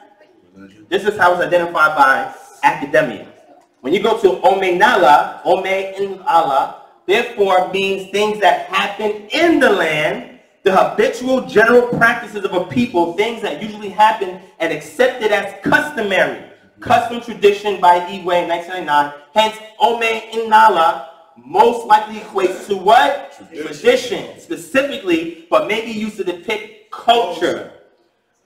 This is how it's identified by academia. When you go to Omenala, Ome in Allah, therefore means things that happen in the land, the habitual general practices of a people, things that usually happen and accepted as customary. Custom tradition by Igwe in 1999. Hence, Ome in Allah most likely equates to what? Tradition, specifically, but maybe used to depict culture,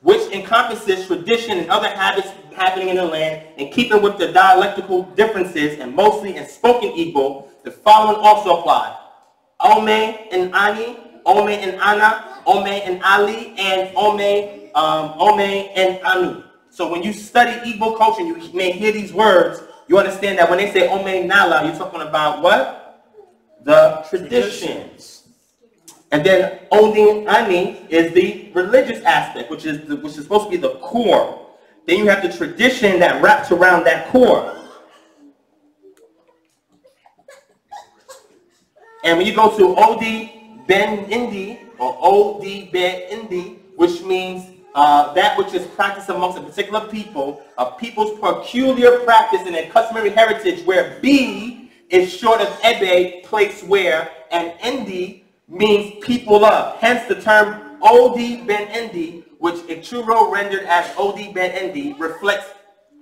which encompasses tradition and other habits happening in the land, and keeping with the dialectical differences, and mostly in spoken Igbo, the following also apply. Ome and Ani, Ome and Ana, Ome and Ali, and Ome and Anu. So when you study Igbo culture, you may hear these words, you understand that when they say Ome Nala, you're talking about what? The traditions. And then Odin Ani is the religious aspect, which is supposed to be the core. Then you have the tradition that wraps around that core. And when you go to Odi Ben Indi, or Odi Ben Indi, which means that which is practiced amongst a particular people, a people's peculiar practice and a customary heritage, where B is short of Ebe, place where, and Indi means people of. Hence the term Odi Ben Indi, which Ichuro rendered as Odi Ben Indi, reflects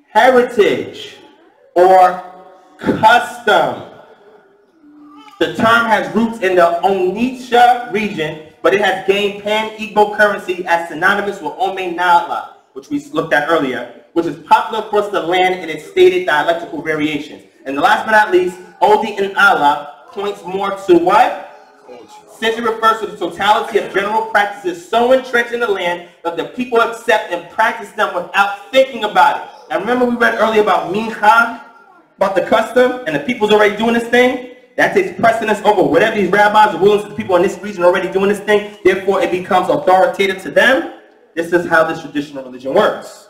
heritage or custom. The term has roots in the Onitsha region, but it has gained pan-Igbo currency as synonymous with Ome Nala, which we looked at earlier, which is popular across the land in its stated dialectical variations. And last but not least, Odi and Allah points more to what? Since it refers to the totality of general practices so entrenched in the land that the people accept and practice them without thinking about it. Now remember we read earlier about Mincha, about the custom, and the people's already doing this thing? That takes precedence over whatever these rabbis or rulers of the people in this region are already doing this thing. Therefore, it becomes authoritative to them. This is how this traditional religion works.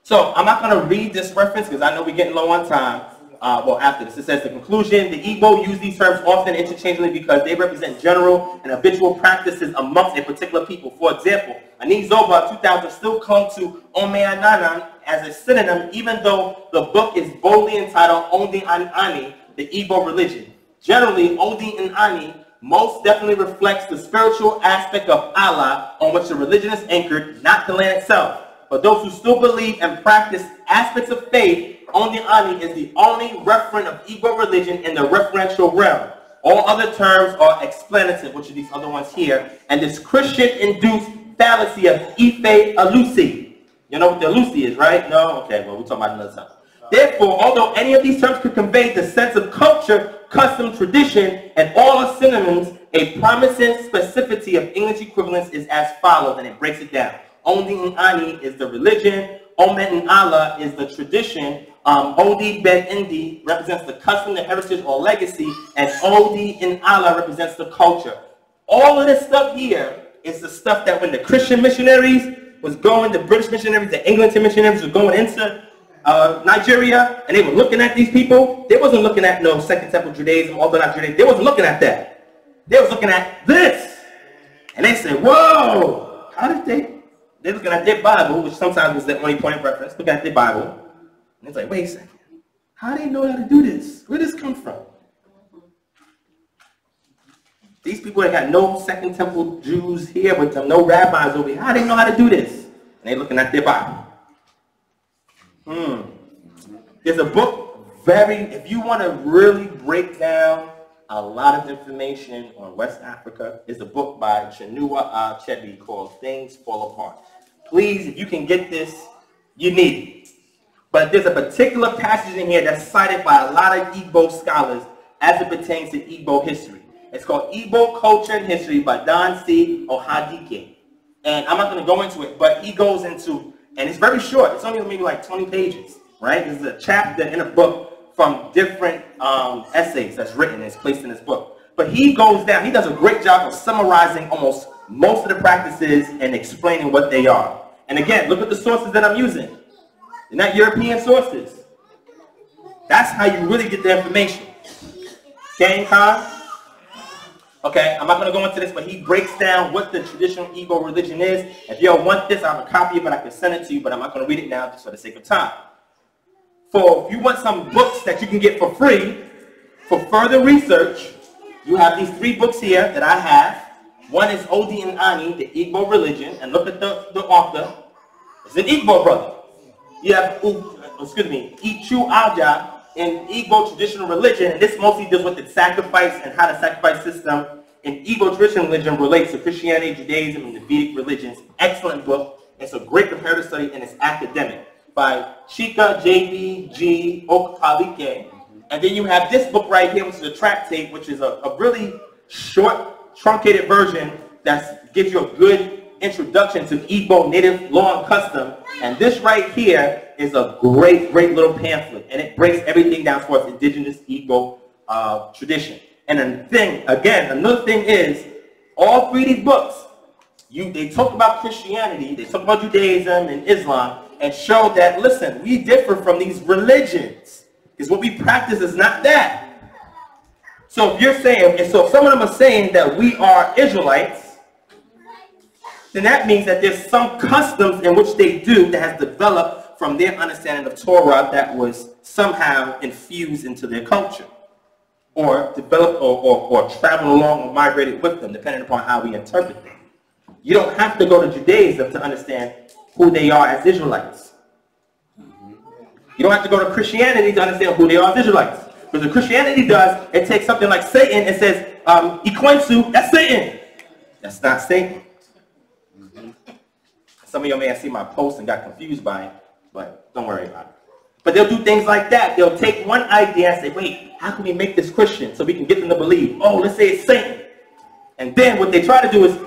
So, I'm not going to read this reference because I know we're getting low on time. Well, after this, it says the conclusion. The Igbo use these terms often interchangeably because they represent general and habitual practices amongst a particular people. For example, Anizoba 2000 still clung to Omeananan as a synonym, even though the book is boldly entitled Odi and Ani, the Igbo religion. Generally, Odi and Ani most definitely reflects the spiritual aspect of Allah on which the religion is anchored, not the land itself. But those who still believe and practice aspects of faith, Odi Ani is the only referent of Igbo religion in the referential realm. All other terms are explanative, which are these other ones here, and this Christian-induced fallacy of Ife Alusi. You know what the Alusi is, right? No? Okay, well, we'll talk about it another time. Therefore, although any of these terms could convey the sense of culture, custom, tradition, and all are synonyms, a promising specificity of English equivalence is as follows, and it breaks it down. Odi Ani is the religion, Omet and Allah is the tradition. Odi Ben Indi represents the custom, the heritage, or legacy, and Odi and Allah represents the culture. All of this stuff here is the stuff that when the Christian missionaries was going, the British missionaries, the England missionaries were going into Nigeria, and they were looking at these people. They wasn't looking at no Second Temple Judaism, Orthodox Judaism. They wasn't looking at that. They was looking at this. And they said, whoa, how did they? They're looking at their Bible, which sometimes is the only point of reference, looking at their Bible. And it's like, wait a second. How do they know how to do this? Where did this come from? These people that got no Second Temple Jews here with them, no rabbis over here, how do they know how to do this? And they're looking at their Bible. There's a book, if you want to really break down a lot of information on West Africa, is a book by Chinua Achebe called Things Fall Apart. Please, if you can get this, you need it. But there's a particular passage in here that's cited by a lot of Igbo scholars as it pertains to Igbo history. It's called Igbo Culture and History by Don C. Ohadike. And I'm not going to go into it, but he goes into, and it's very short. It's only maybe like 20 pages, right? This is a chapter in a book from different essays that's written and it's placed in this book. But he goes down, he does a great job of summarizing almost most of the practices and explaining what they are. And again, look at the sources that I'm using. They're not European sources. That's how you really get the information. Okay, Khan? Okay, I'm not going to go into this, but he breaks down what the traditional Igbo religion is. If you don't want this, I have a copy of it. I can send it to you, but I'm not going to read it now just for the sake of time. If you want some books that you can get for free, for further research, you have these 3 books here that I have. One is Odi and Ani, the Igbo religion, and look at the author. It's an Igbo brother. You have, Ichu Aja in Igbo traditional religion, and this mostly deals with the sacrifice and how the sacrifice system in Igbo traditional religion relates to Christianity, Judaism, and the Vedic religions. Excellent book. It's a great comparative study, and it's academic by Chika J.B.G. Okpalike. And then you have this book right here, which is a tractate, which is a really short, truncated version that gives you a good introduction to Igbo native law and custom. And this right here is a great little pamphlet, and it breaks everything down for us indigenous Igbo tradition. And another thing is, all 3 of these books, they talk about Christianity, they talk about Judaism and Islam, and show that, listen, we differ from these religions, because what we practice is not that. So if you're saying, and so if some of them are saying that we are Israelites, then that means that there's some customs in which they do that has developed from their understanding of Torah that was somehow infused into their culture, or developed or traveled along or migrated with them, depending upon how we interpret them. You don't have to go to Judaism to understand who they are as Israelites. You don't have to go to Christianity to understand who they are as Israelites. Because what Christianity does, it takes something like Satan and says, Ikwensu, that's Satan. That's not Satan. Some of y'all may have seen my post and got confused by it, but don't worry about it. But they'll do things like that. They'll take one idea and say, wait, how can we make this Christian so we can get them to believe? Oh, let's say it's Satan. And then what they try to do is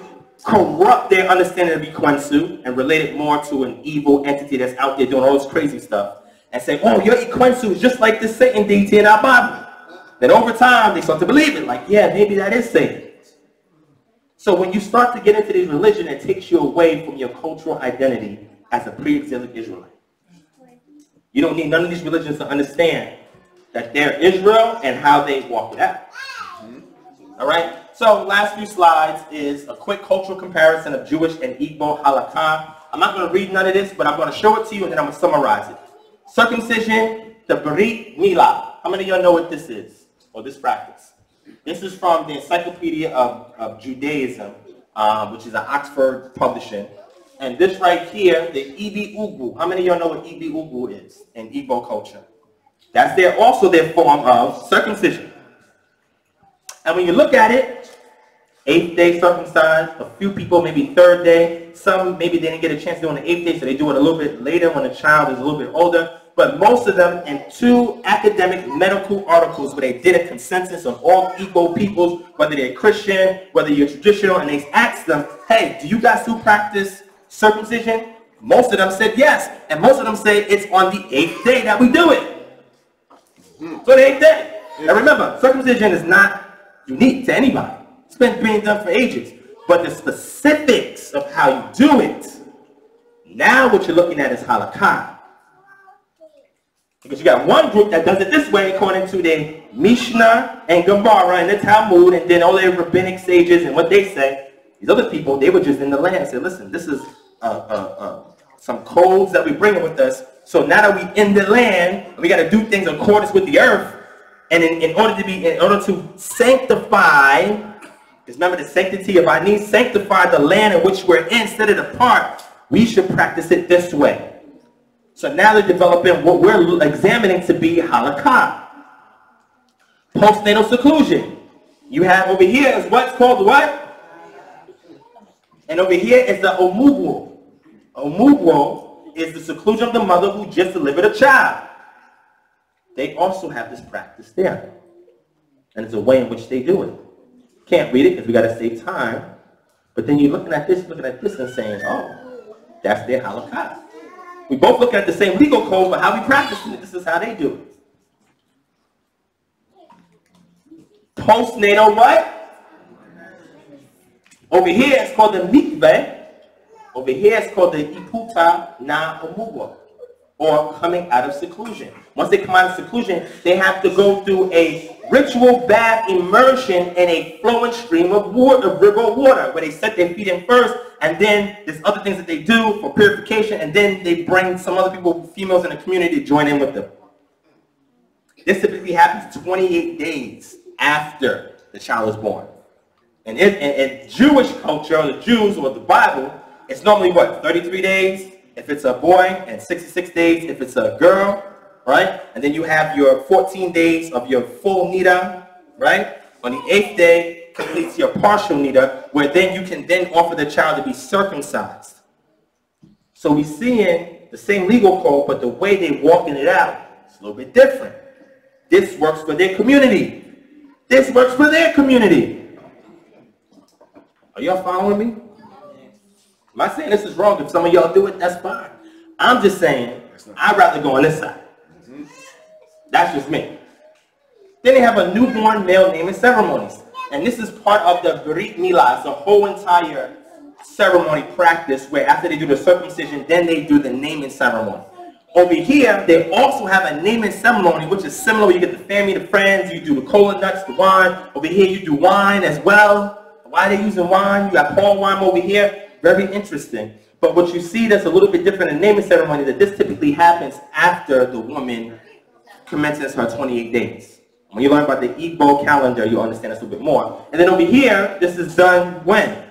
corrupt their understanding of Ikwensu and relate it more to an evil entity that's out there doing all this crazy stuff. And say, oh, your Ikwensu is just like this Satan deity in our Bible. Then over time, they start to believe it. Like, yeah, maybe that is Satan. So when you start to get into this religion, it takes you away from your cultural identity as a pre-exilic Israelite. You don't need none of these religions to understand that they're Israel and how they walk it out. All right? So last few slides is a quick cultural comparison of Jewish and Igbo halakha. I'm not going to read none of this, but I'm going to show it to you and then I'm going to summarize it. Circumcision, the Brit Milah. How many of y'all know what this is, or this practice? This is from the Encyclopedia of Judaism, which is an Oxford publishing. And this right here, the Ugwu. How many of y'all know what Ugwu is in Igbo culture? That's also their form of circumcision. And when you look at it, 8th day circumcised, a few people maybe 3rd day, some maybe they didn't get a chance to do it on the 8th day, so they do it a little bit later when the child is a little bit older. But most of them in 2 academic medical articles where they did a consensus on all Igbo peoples, whether they're Christian, whether you're traditional, and they asked them, hey, do you guys still practice circumcision? Most of them said yes. And most of them say it's on the 8th day that we do it. So the 8th day. Now remember, circumcision is not unique to anybody. It's been being done for ages. But the specifics of how you do it, now what you're looking at is halakha. Because you got one group that does it this way according to the Mishnah and Gemara and the Talmud and then all their rabbinic sages and what they say. These other people, they were just in the land and said, listen, this is some codes that we bring with us. So now that we in the land, we got to do things in accordance with the earth. And in order to sanctify, because remember the sanctity of our needs, sanctify the land in which we're in, set it apart, we should practice it this way. So now they're developing what we're examining to be halakha. Postnatal seclusion. You have over here is what's called what? And over here is the Omugwo. Omugwo is the seclusion of the mother who just delivered a child. They also have this practice there. And it's a way in which they do it. Can't read it because we got to save time. But then you're looking at this and saying, oh, that's their halakha. We both look at the same legal code, but how we practice it, this is how they do it. Postnatal what? Over here it's called the Mikveh. Over here it's called the Iputa na Omugwo, or coming out of seclusion. Once they come out of seclusion, they have to go through a ritual bath immersion in a flowing stream of water, of river water, where they set their feet in first, and then there's other things that they do for purification, and then they bring some other people, females in the community, to join in with them. This typically happens 28 days after the child is born. And in Jewish culture, or the Jews, or the Bible, it's normally what, 33 days if it's a boy, and 66 days if it's a girl, right? And then you have your 14 days of your full Niddah, right? On the 8th day completes your partial Niddah, where then you can then offer the child to be circumcised. So we're seeing the same legal code, but the way they're walking it out is a little bit different. This works for their community. This works for their community. Are y'all following me? I'm not saying this is wrong. If some of y'all do it, that's fine. I'm just saying, I'd rather go on this side. That's just me. Then they have a newborn male naming ceremonies. And this is part of the Brit Milah. It's a whole entire ceremony practice where after they do the circumcision, then they do the naming ceremony. Over here, they also have a naming ceremony, which is similar. You get the family, the friends, you do the cola nuts, the wine. Over here, you do wine as well. Why are they using wine? You got palm wine over here. Very interesting. But what you see that's a little bit different in naming ceremony, that this typically happens after the woman commences her 28 days. When you learn about the Igbo calendar, you'll understand this a little bit more. And then over here, this is done when?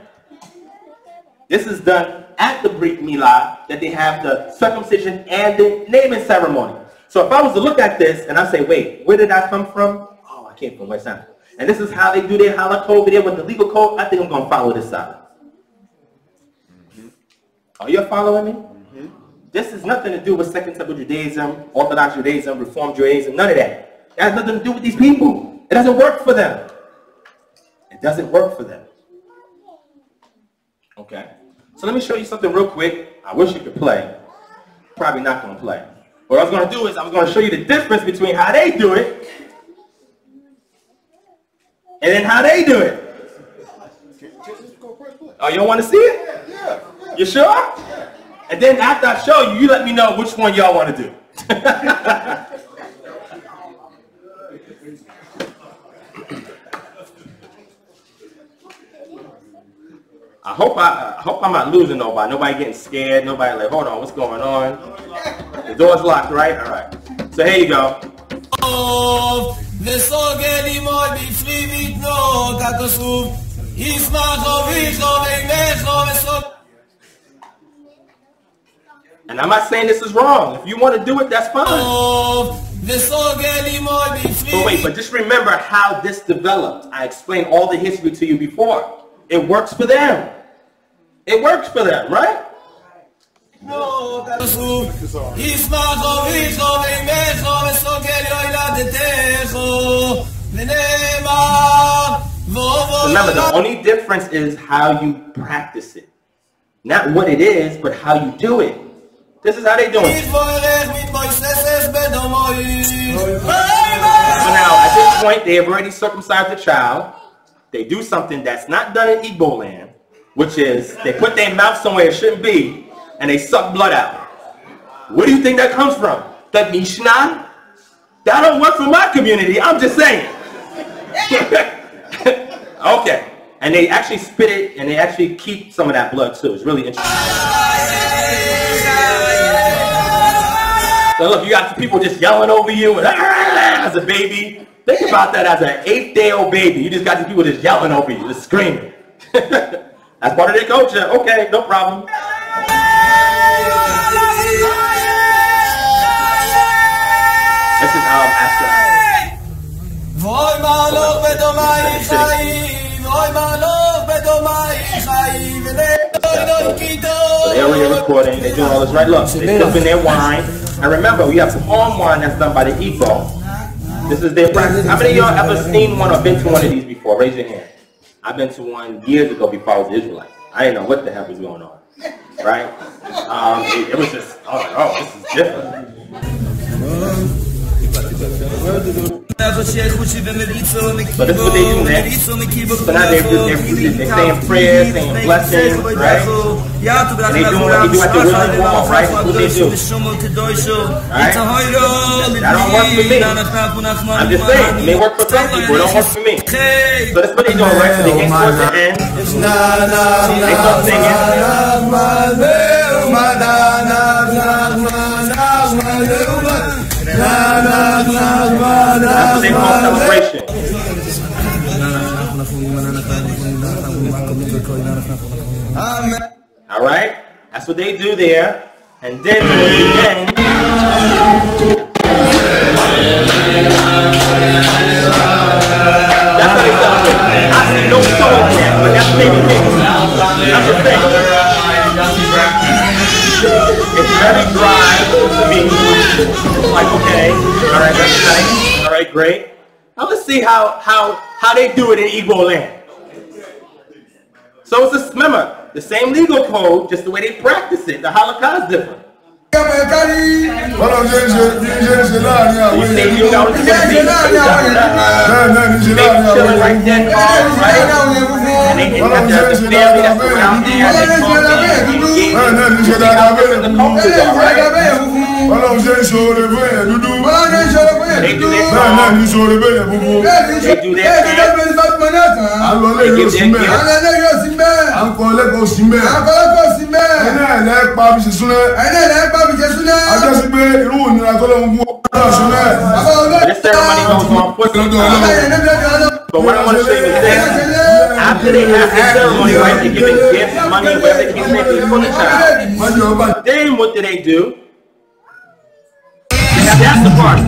This is done at the Brit Milah, that they have the circumcision and the naming ceremony. So if I was to look at this and I say, wait, where did I come from? Oh, I came from West Africa. And this is how they do their halakha over there with the legal code. I think I'm going to follow this side. Are you following me? This has nothing to do with Second Temple Judaism, Orthodox Judaism, Reformed Judaism, none of that. It has nothing to do with these people. It doesn't work for them. It doesn't work for them. Okay. So let me show you something real quick. I wish you could play. Probably not going to play. What I was going to do is I was going to show you the difference between how they do it and then how they do it. Oh, you don't want to see it? Yeah. You sure? And then after I show you, you let me know which one y'all want to do. I hope I'm not losing nobody. Nobody getting scared. Nobody like, hold on, what's going on? The door's locked, right? All right. So here you go. And I'm not saying this is wrong. If you want to do it, that's fine. But wait, but just remember how this developed. I explained all the history to you before. It works for them. It works for them, right? Remember, the only difference is how you practice it. Not what it is, but how you do it. This is how they doing it. So now, at this point, they have already circumcised the child. They do something that's not done in Igbo land, which is they put their mouth somewhere it shouldn't be, and they suck blood out. Where do you think that comes from? The Mishnah? That don't work for my community, I'm just saying. Okay. And they actually spit it, and they actually keep some of that blood too. It's really interesting. So look, you got people just yelling over you and, as a baby. Think about that as an 8-day-old baby. You just got these people just yelling over you, just screaming. That's part of their culture. Okay, no problem. This is Astro. So they're already recording, they're doing all this, right? Look, they're sipping their wine. And remember, we have palm wine that's done by the Igbo. This is their practice. How many of y'all ever seen one or been to one of these before? Raise your hand. I've been to one years ago before I was an Israelite. I didn't know what the hell was going on. Right? It was just, I was like, oh, this is different. So this is what they do next. So now they're saying prayers, saying blessings, right? And they doing what they do at the will and wall, right? That's what they do. Right? That don't work for me. I'm just saying, it may work for some people, it don't work for me. So that's what they doing, right? So they get towards the end. They start singing. That's what they call celebration. Alright? That's what they do there. And then towards the end, that's how they celebrate. I see no soul there, but that's maybe things. That's the thing. It's very dry to me. It's like, okay, alright, that's nice. Alright, great. Now let's see how they do it in Igbo land. So it's remember, the same legal code, just the way they practice it. The halakha is different. You say you know it's chilling right there, right? And they have the family that's around there, they talk the cultures are, right? They do their song. They do their chant. They give their gifts. This ceremony goes on for some time. But what I want to say is this. After they have this ceremony, right, they're giving gifts, money, whatever they can make for the child. Then what do? They have the after party.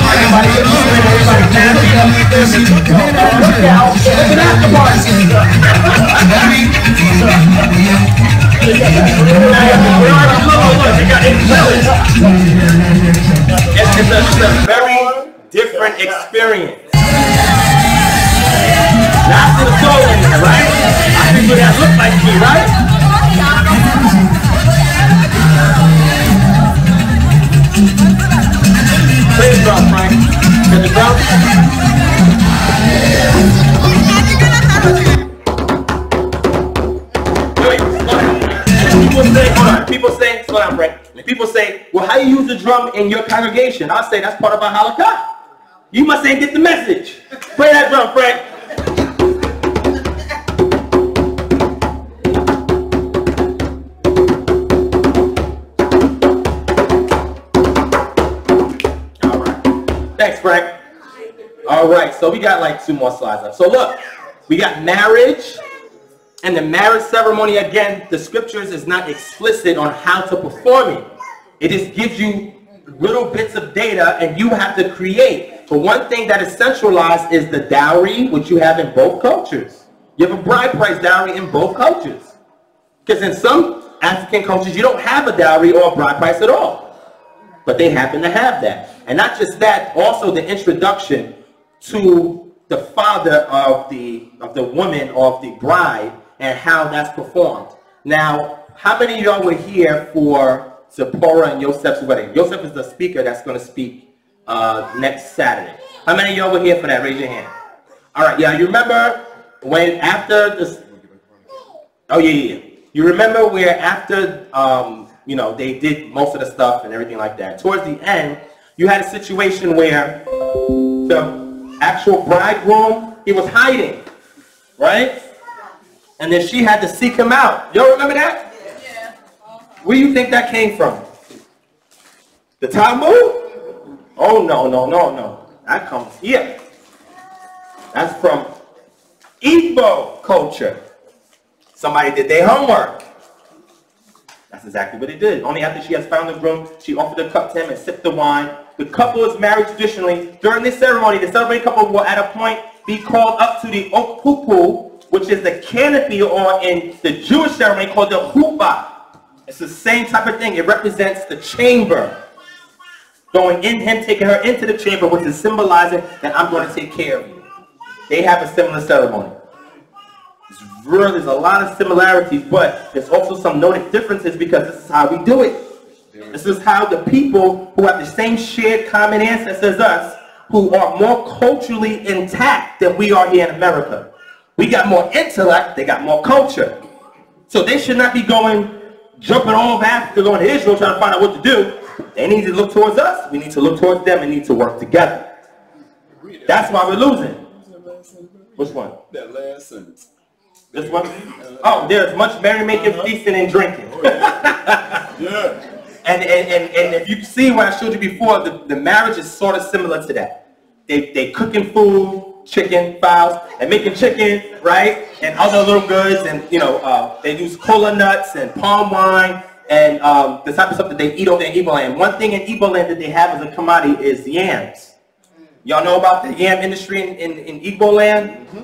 Everybody get moving, everybody dancing. Look out, it's an after party. It's a very different experience. Not to the soul in there, right? I think what that look like to me, right? Play the drum, Frank. Get the drum. Wait, slow down. People say, hold on. People say, slow down, Frank. People say, well, how do you use the drum in your congregation? I'll say that's part of our halakha. You must ain't get the message. Play that drum, Frank. Thanks, Frank. All right, so we got like 2 more slides left. So look, we got marriage, and the marriage ceremony, again, the scriptures is not explicit on how to perform it. It just gives you little bits of data, and you have to create. But one thing that is centralized is the dowry, which you have in both cultures. You have a bride price dowry in both cultures. Because in some African cultures, you don't have a dowry or a bride price at all. But they happen to have that. And not just that, also the introduction to the father of the woman, of the bride, and how that's performed. Now, how many of y'all were here for Zipporah and Joseph's wedding? Joseph is the speaker that's going to speak next Saturday. How many of y'all were here for that? Raise your hand. All right, yeah, you remember when after this, oh yeah. You remember where after, you know, they did most of the stuff and everything like that. Towards the end, you had a situation where the actual bridegroom, he was hiding, right? And then she had to seek him out. Y'all remember that? Yeah. Where do you think that came from? The Talmud? Oh, no. That comes here. That's from Igbo culture. Somebody did their homework. That's exactly what they did. Only after she has found the groom, she offered the cup to him and sipped the wine. The couple is married traditionally. During this ceremony, the celebrating couple will at a point be called up to the Okpupu, which is the canopy, or in the Jewish ceremony called the chuppah. It's the same type of thing. It represents the chamber. Going in, him taking her into the chamber, which is symbolizing that I'm going to take care of you. They have a similar ceremony. There's a lot of similarities, but there's also some noted differences because this is how we do it. This is how the people who have the same shared common ancestors as us, who are more culturally intact than we are here in America. We got more intellect, they got more culture. So they should not be jumping all over Africa, going to Israel, trying to find out what to do. They need to look towards us, we need to look towards them, and need to work together. That's why we're losing. Which one? That last sentence. This one? Oh, there's much merrymaking, feasting, and drinking. Yeah. And if you see what I showed you before, the marriage is sort of similar to that. They cooking food, chicken, fowls, and making chicken, right? And other little goods, and you know, they use cola nuts and palm wine and the type of stuff that they eat over in Igbo land. One thing in Igbo land that they have as a commodity is yams. Y'all know about the yam industry in Igbo land? Mm-hmm.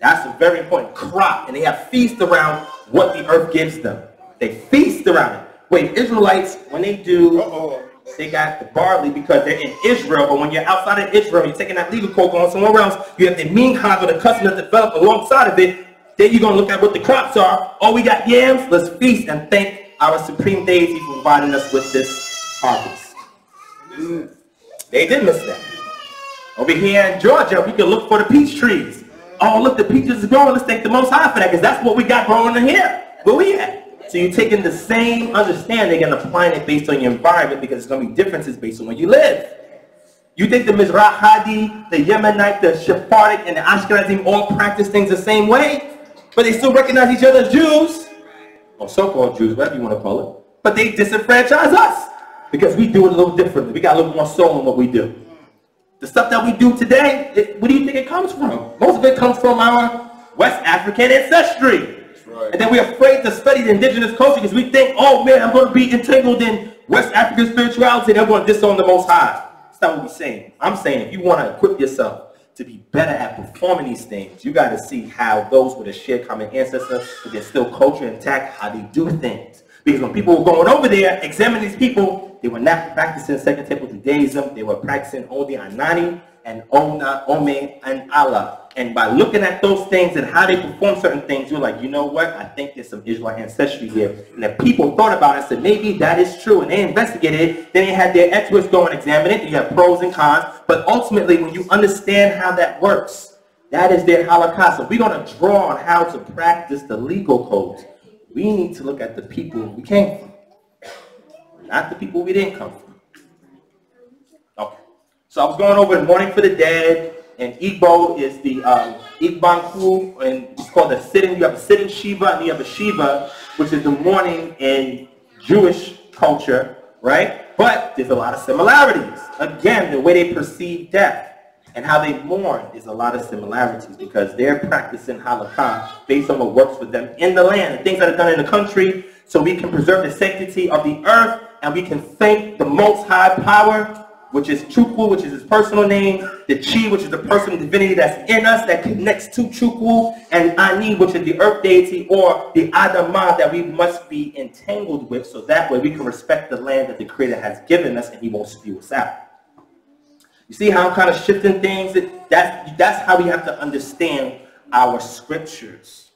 That's a very important crop, and they have feasts around what the earth gives them. They feast around it. Wait, Israelites, when they do, they got the barley because they're in Israel, but when you're outside of Israel, you're taking that legal code going somewhere else, you have the minhag or the custom that's developed alongside of it, then you're going to look at what the crops are. Oh, we got yams? Let's feast and thank our supreme deity for providing us with this harvest. They did miss that. Over here in Georgia, we can look for the peach trees. Oh, look, the peaches is growing. Let's thank the Most High for that, because that's what we got growing in here. Where we at? So you're taking the same understanding and applying it based on your environment, because there's going to be differences based on where you live. You think the Mizrahadi, the Yemenite, the Sephardic, and the Ashkenazim all practice things the same way, but they still recognize each other as Jews, or so-called Jews, whatever you want to call it, but they disenfranchise us because we do it a little differently. We got a little more soul in what we do. The stuff that we do today, where do you think it comes from? Most of it comes from our West African ancestry. Right. And then we're afraid to study the indigenous culture because we think, oh man, I'm going to be entangled in West African spirituality and I'm going to disown the Most High. That's not what we're saying. I'm saying if you want to equip yourself to be better at performing these things, you got to see how those with a shared common ancestor, but they're still culture intact, how they do things. Because when people were going over there, examining these people, they were not practicing Second Temple Judaism. They were practicing only Anani and Ona, Ome, and Allah. And by looking at those things and how they perform certain things, you're like, you know what? I think there's some Israelite ancestry here. And the people thought about it and said, maybe that is true. And they investigated it. Then they had their experts go and examine it. You have pros and cons. But ultimately, when you understand how that works, that is their halakha. So we're going to draw on how to practice the legal codes. We need to look at the people we came from, not the people we didn't come from. Okay. So I was going over the mourning for the dead, and Igbo is the Igbankwu, and it's called a sitting. You have a sitting Shiva, and you have a Shiva, which is the mourning in Jewish culture, right? But there's a lot of similarities. Again, the way they perceive death and how they mourn is a lot of similarities because they're practicing halakha based on what works for them in the land, the things that are done in the country, so we can preserve the sanctity of the earth and we can thank the Most High Power, which is Chukwu, which is his personal name, the Chi, which is the personal divinity that's in us that connects to Chukwu, and Ani, which is the earth deity, or the Adamah that we must be entangled with, so that way we can respect the land that the Creator has given us and he won't spew us out. You see how I'm kind of shifting things? That's how we have to understand our scriptures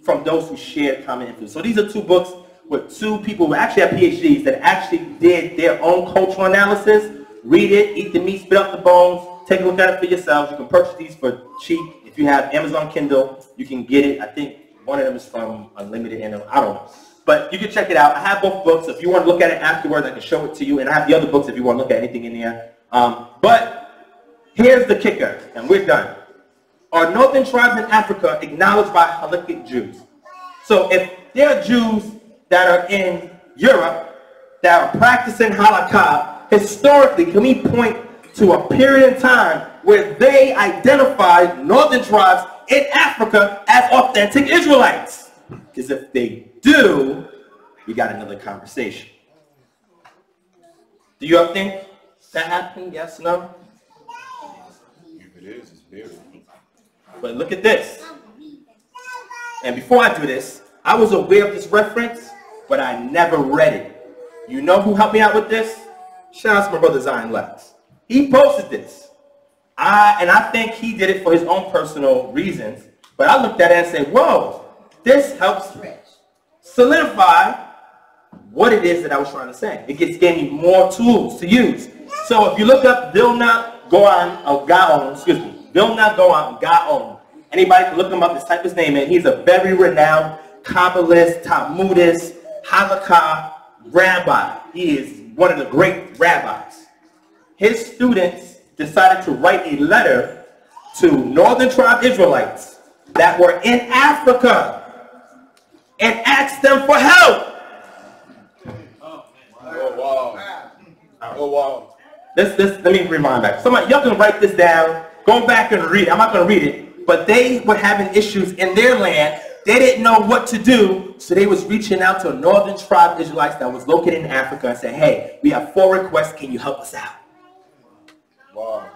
from those who share common influence. So these are two books with two people who actually have PhDs that actually did their own cultural analysis. Read it, eat the meat, spit out the bones, take a look at it for yourselves. You can purchase these for cheap. If you have Amazon Kindle, you can get it. I think one of them is from Unlimited, and I don't know. But you can check it out. I have both books. If you want to look at it afterwards, I can show it to you. And I have the other books if you want to look at anything in there. But here's the kicker, and we're done. Are northern tribes in Africa acknowledged by Halakhic Jews? So if there are Jews that are in Europe that are practicing halakha, historically, can we point to a period in time where they identified northern tribes in Africa as authentic Israelites? Because if they do, we got another conversation. Do you all think that happened? Yes, no? If it is, it's buried. But look at this. And before I do this, I was aware of this reference, but I never read it. You know who helped me out with this? Shout out to my brother Zion Lex. He posted this. And I think he did it for his own personal reasons. But I looked at it and said, whoa, this helps solidify what it is that I was trying to say. It gave me more tools to use. So if you look up Vilna Gaon, anybody can look him up, just type his name in. He's a very renowned Kabbalist, Talmudist, Halakha rabbi. He is one of the great rabbis. His students decided to write a letter to northern tribe Israelites that were in Africa and asked them for help. Oh, wow. Oh, wow. Let me rewind back. Somebody, y'all can write this down. Go back and read it. I'm not going to read it. But they were having issues in their land. They didn't know what to do. So they was reaching out to a northern tribe Israelites that was located in Africa and said, hey, we have 4 requests. Can you help us out? Wow.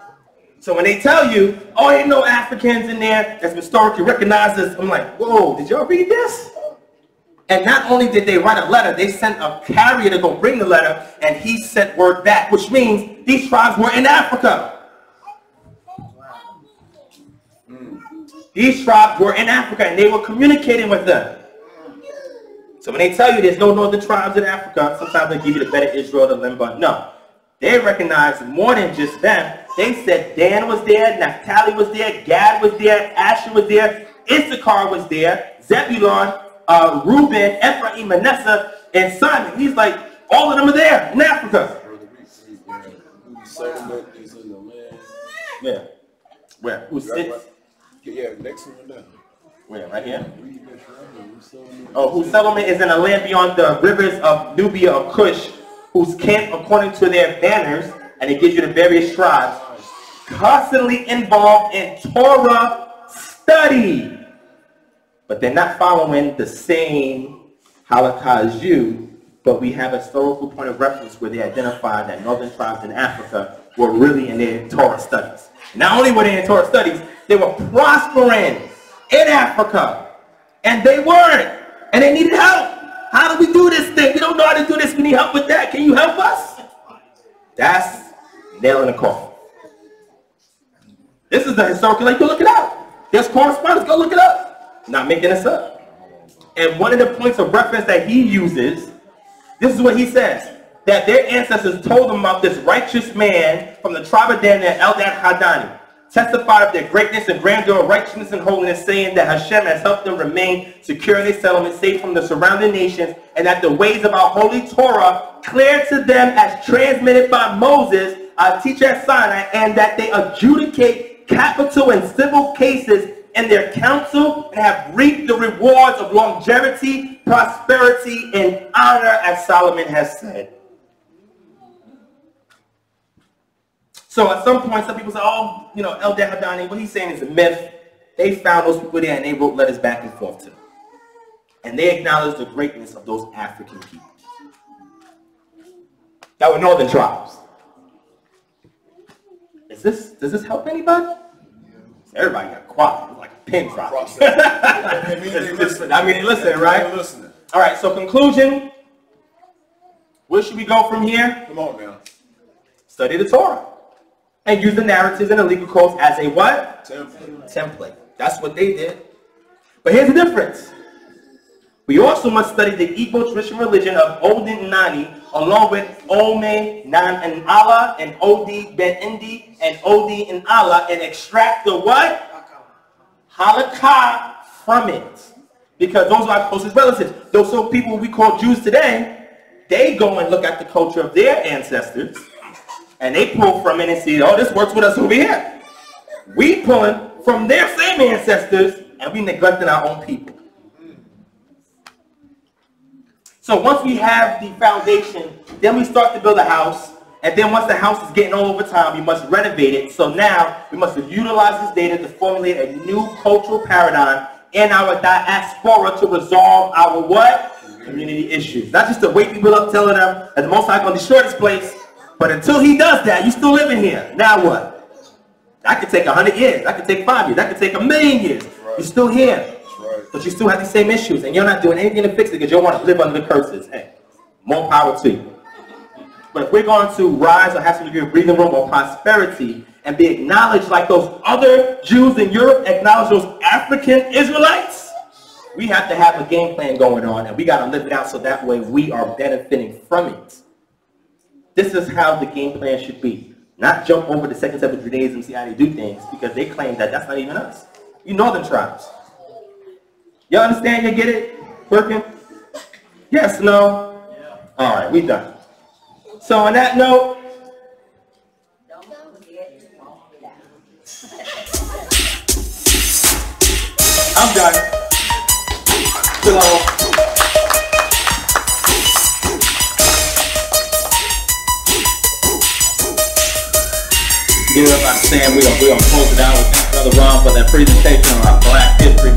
So when they tell you, oh, ain't no Africans in there that's historically recognized as, I'm like, whoa, did y'all read this? And not only did they write a letter, they sent a carrier to go bring the letter, and he sent word back, which means these tribes were in Africa. These tribes were in Africa, and they were communicating with them. So when they tell you there's no northern tribes in Africa, sometimes they give you the better Israel, the Limba. No. They recognized more than just them. They said Dan was there, Naphtali was there, Gad was there, Asher was there, Issachar was there, Zebulon, Reuben, Ephraim, Manasseh, and Simon. He's like, all of them are there in Africa. Settlement is in the land. Yeah. Where? Who sits? Yeah, next one down. Where? Right here? Oh, whose settlement is in a land beyond the rivers of Nubia or Cush, whose camp according to their banners, and it gives you the various tribes, constantly involved in Torah study. But they're not following the same halakha as you, but we have a historical point of reference where they identify that northern tribes in Africa were really in their Torah studies. Not only were they in Torah studies, they were prospering in Africa. And they weren't. And they needed help. How do we do this thing? We don't know how to do this. We need help with that. Can you help us? That's nail in the coffin. This is the historical, like, go look it up. There's correspondence, go look it up. Not making this up. And one of the points of reference that he uses, this is what he says, that their ancestors told them about this righteous man from the tribe of Dan, Eldad Hadani, testified of their greatness and grandeur, righteousness and holiness, saying that Hashem has helped them remain secure in their settlement, safe from the surrounding nations, and that the ways of our holy Torah, clear to them as transmitted by Moses, our teacher at Sinai, and that they adjudicate capital and civil cases in their counsel and have reaped the rewards of longevity, prosperity, and honor, as Solomon has said. So at some point, some people say, oh, you know, Eldad Hadani, what he's saying is a myth. They found those people there and they wrote letters back and forth to them. And they acknowledged the greatness of those African people that were northern tribes. Does this help anybody? Everybody got quiet. It's like a pin drop. I mean, listen, right? All right, so conclusion. Where should we go from here? Come on now. Study the Torah. and use the narratives and the legal codes as a what? Template. That's what they did. But here's the difference. We also must study the Igbo traditional religion of Odin Nani, along with Ome Nan and Allah, and Odi Ben Indi, and Odi and Allah, and extract the what? Halakha from it. Because those are our closest relatives. Those are people we call Jews today. They go and look at the culture of their ancestors, and they pull from it and see, oh, this works with us over here. We pulling from their same ancestors, and we neglecting our own people. So once we have the foundation, then we start to build a house, and then once the house is getting old over time, we must renovate it. So now we must utilize this data to formulate a new cultural paradigm in our diaspora to resolve our what? Community issues. Not just to wake people up telling them that the Most High is going to destroy this place, but until he does that, you still living here. Now what? That could take 100 years. That could take 5 years. That could take 1,000,000 years. Right. You're still here. Right. But you still have these same issues, and you're not doing anything to fix it because you don't want to live under the curses. Hey, more power to you. But if we're going to rise or have some degree of breathing room or prosperity and be acknowledged like those other Jews in Europe acknowledge those African Israelites, we have to have a game plan going on, and we got to live it out so that way we are benefiting from it. This is how the game plan should be. Not jump over the second step of Judaism and see how they do things, because they claim that that's not even us. You northern tribes. Y'all understand? You get it? Working? Yes, no? Yeah. All right, we done. So on that note, I'm done. Shalom. Get up, I'm saying we're gonna close it out with another round for that presentation on our Black History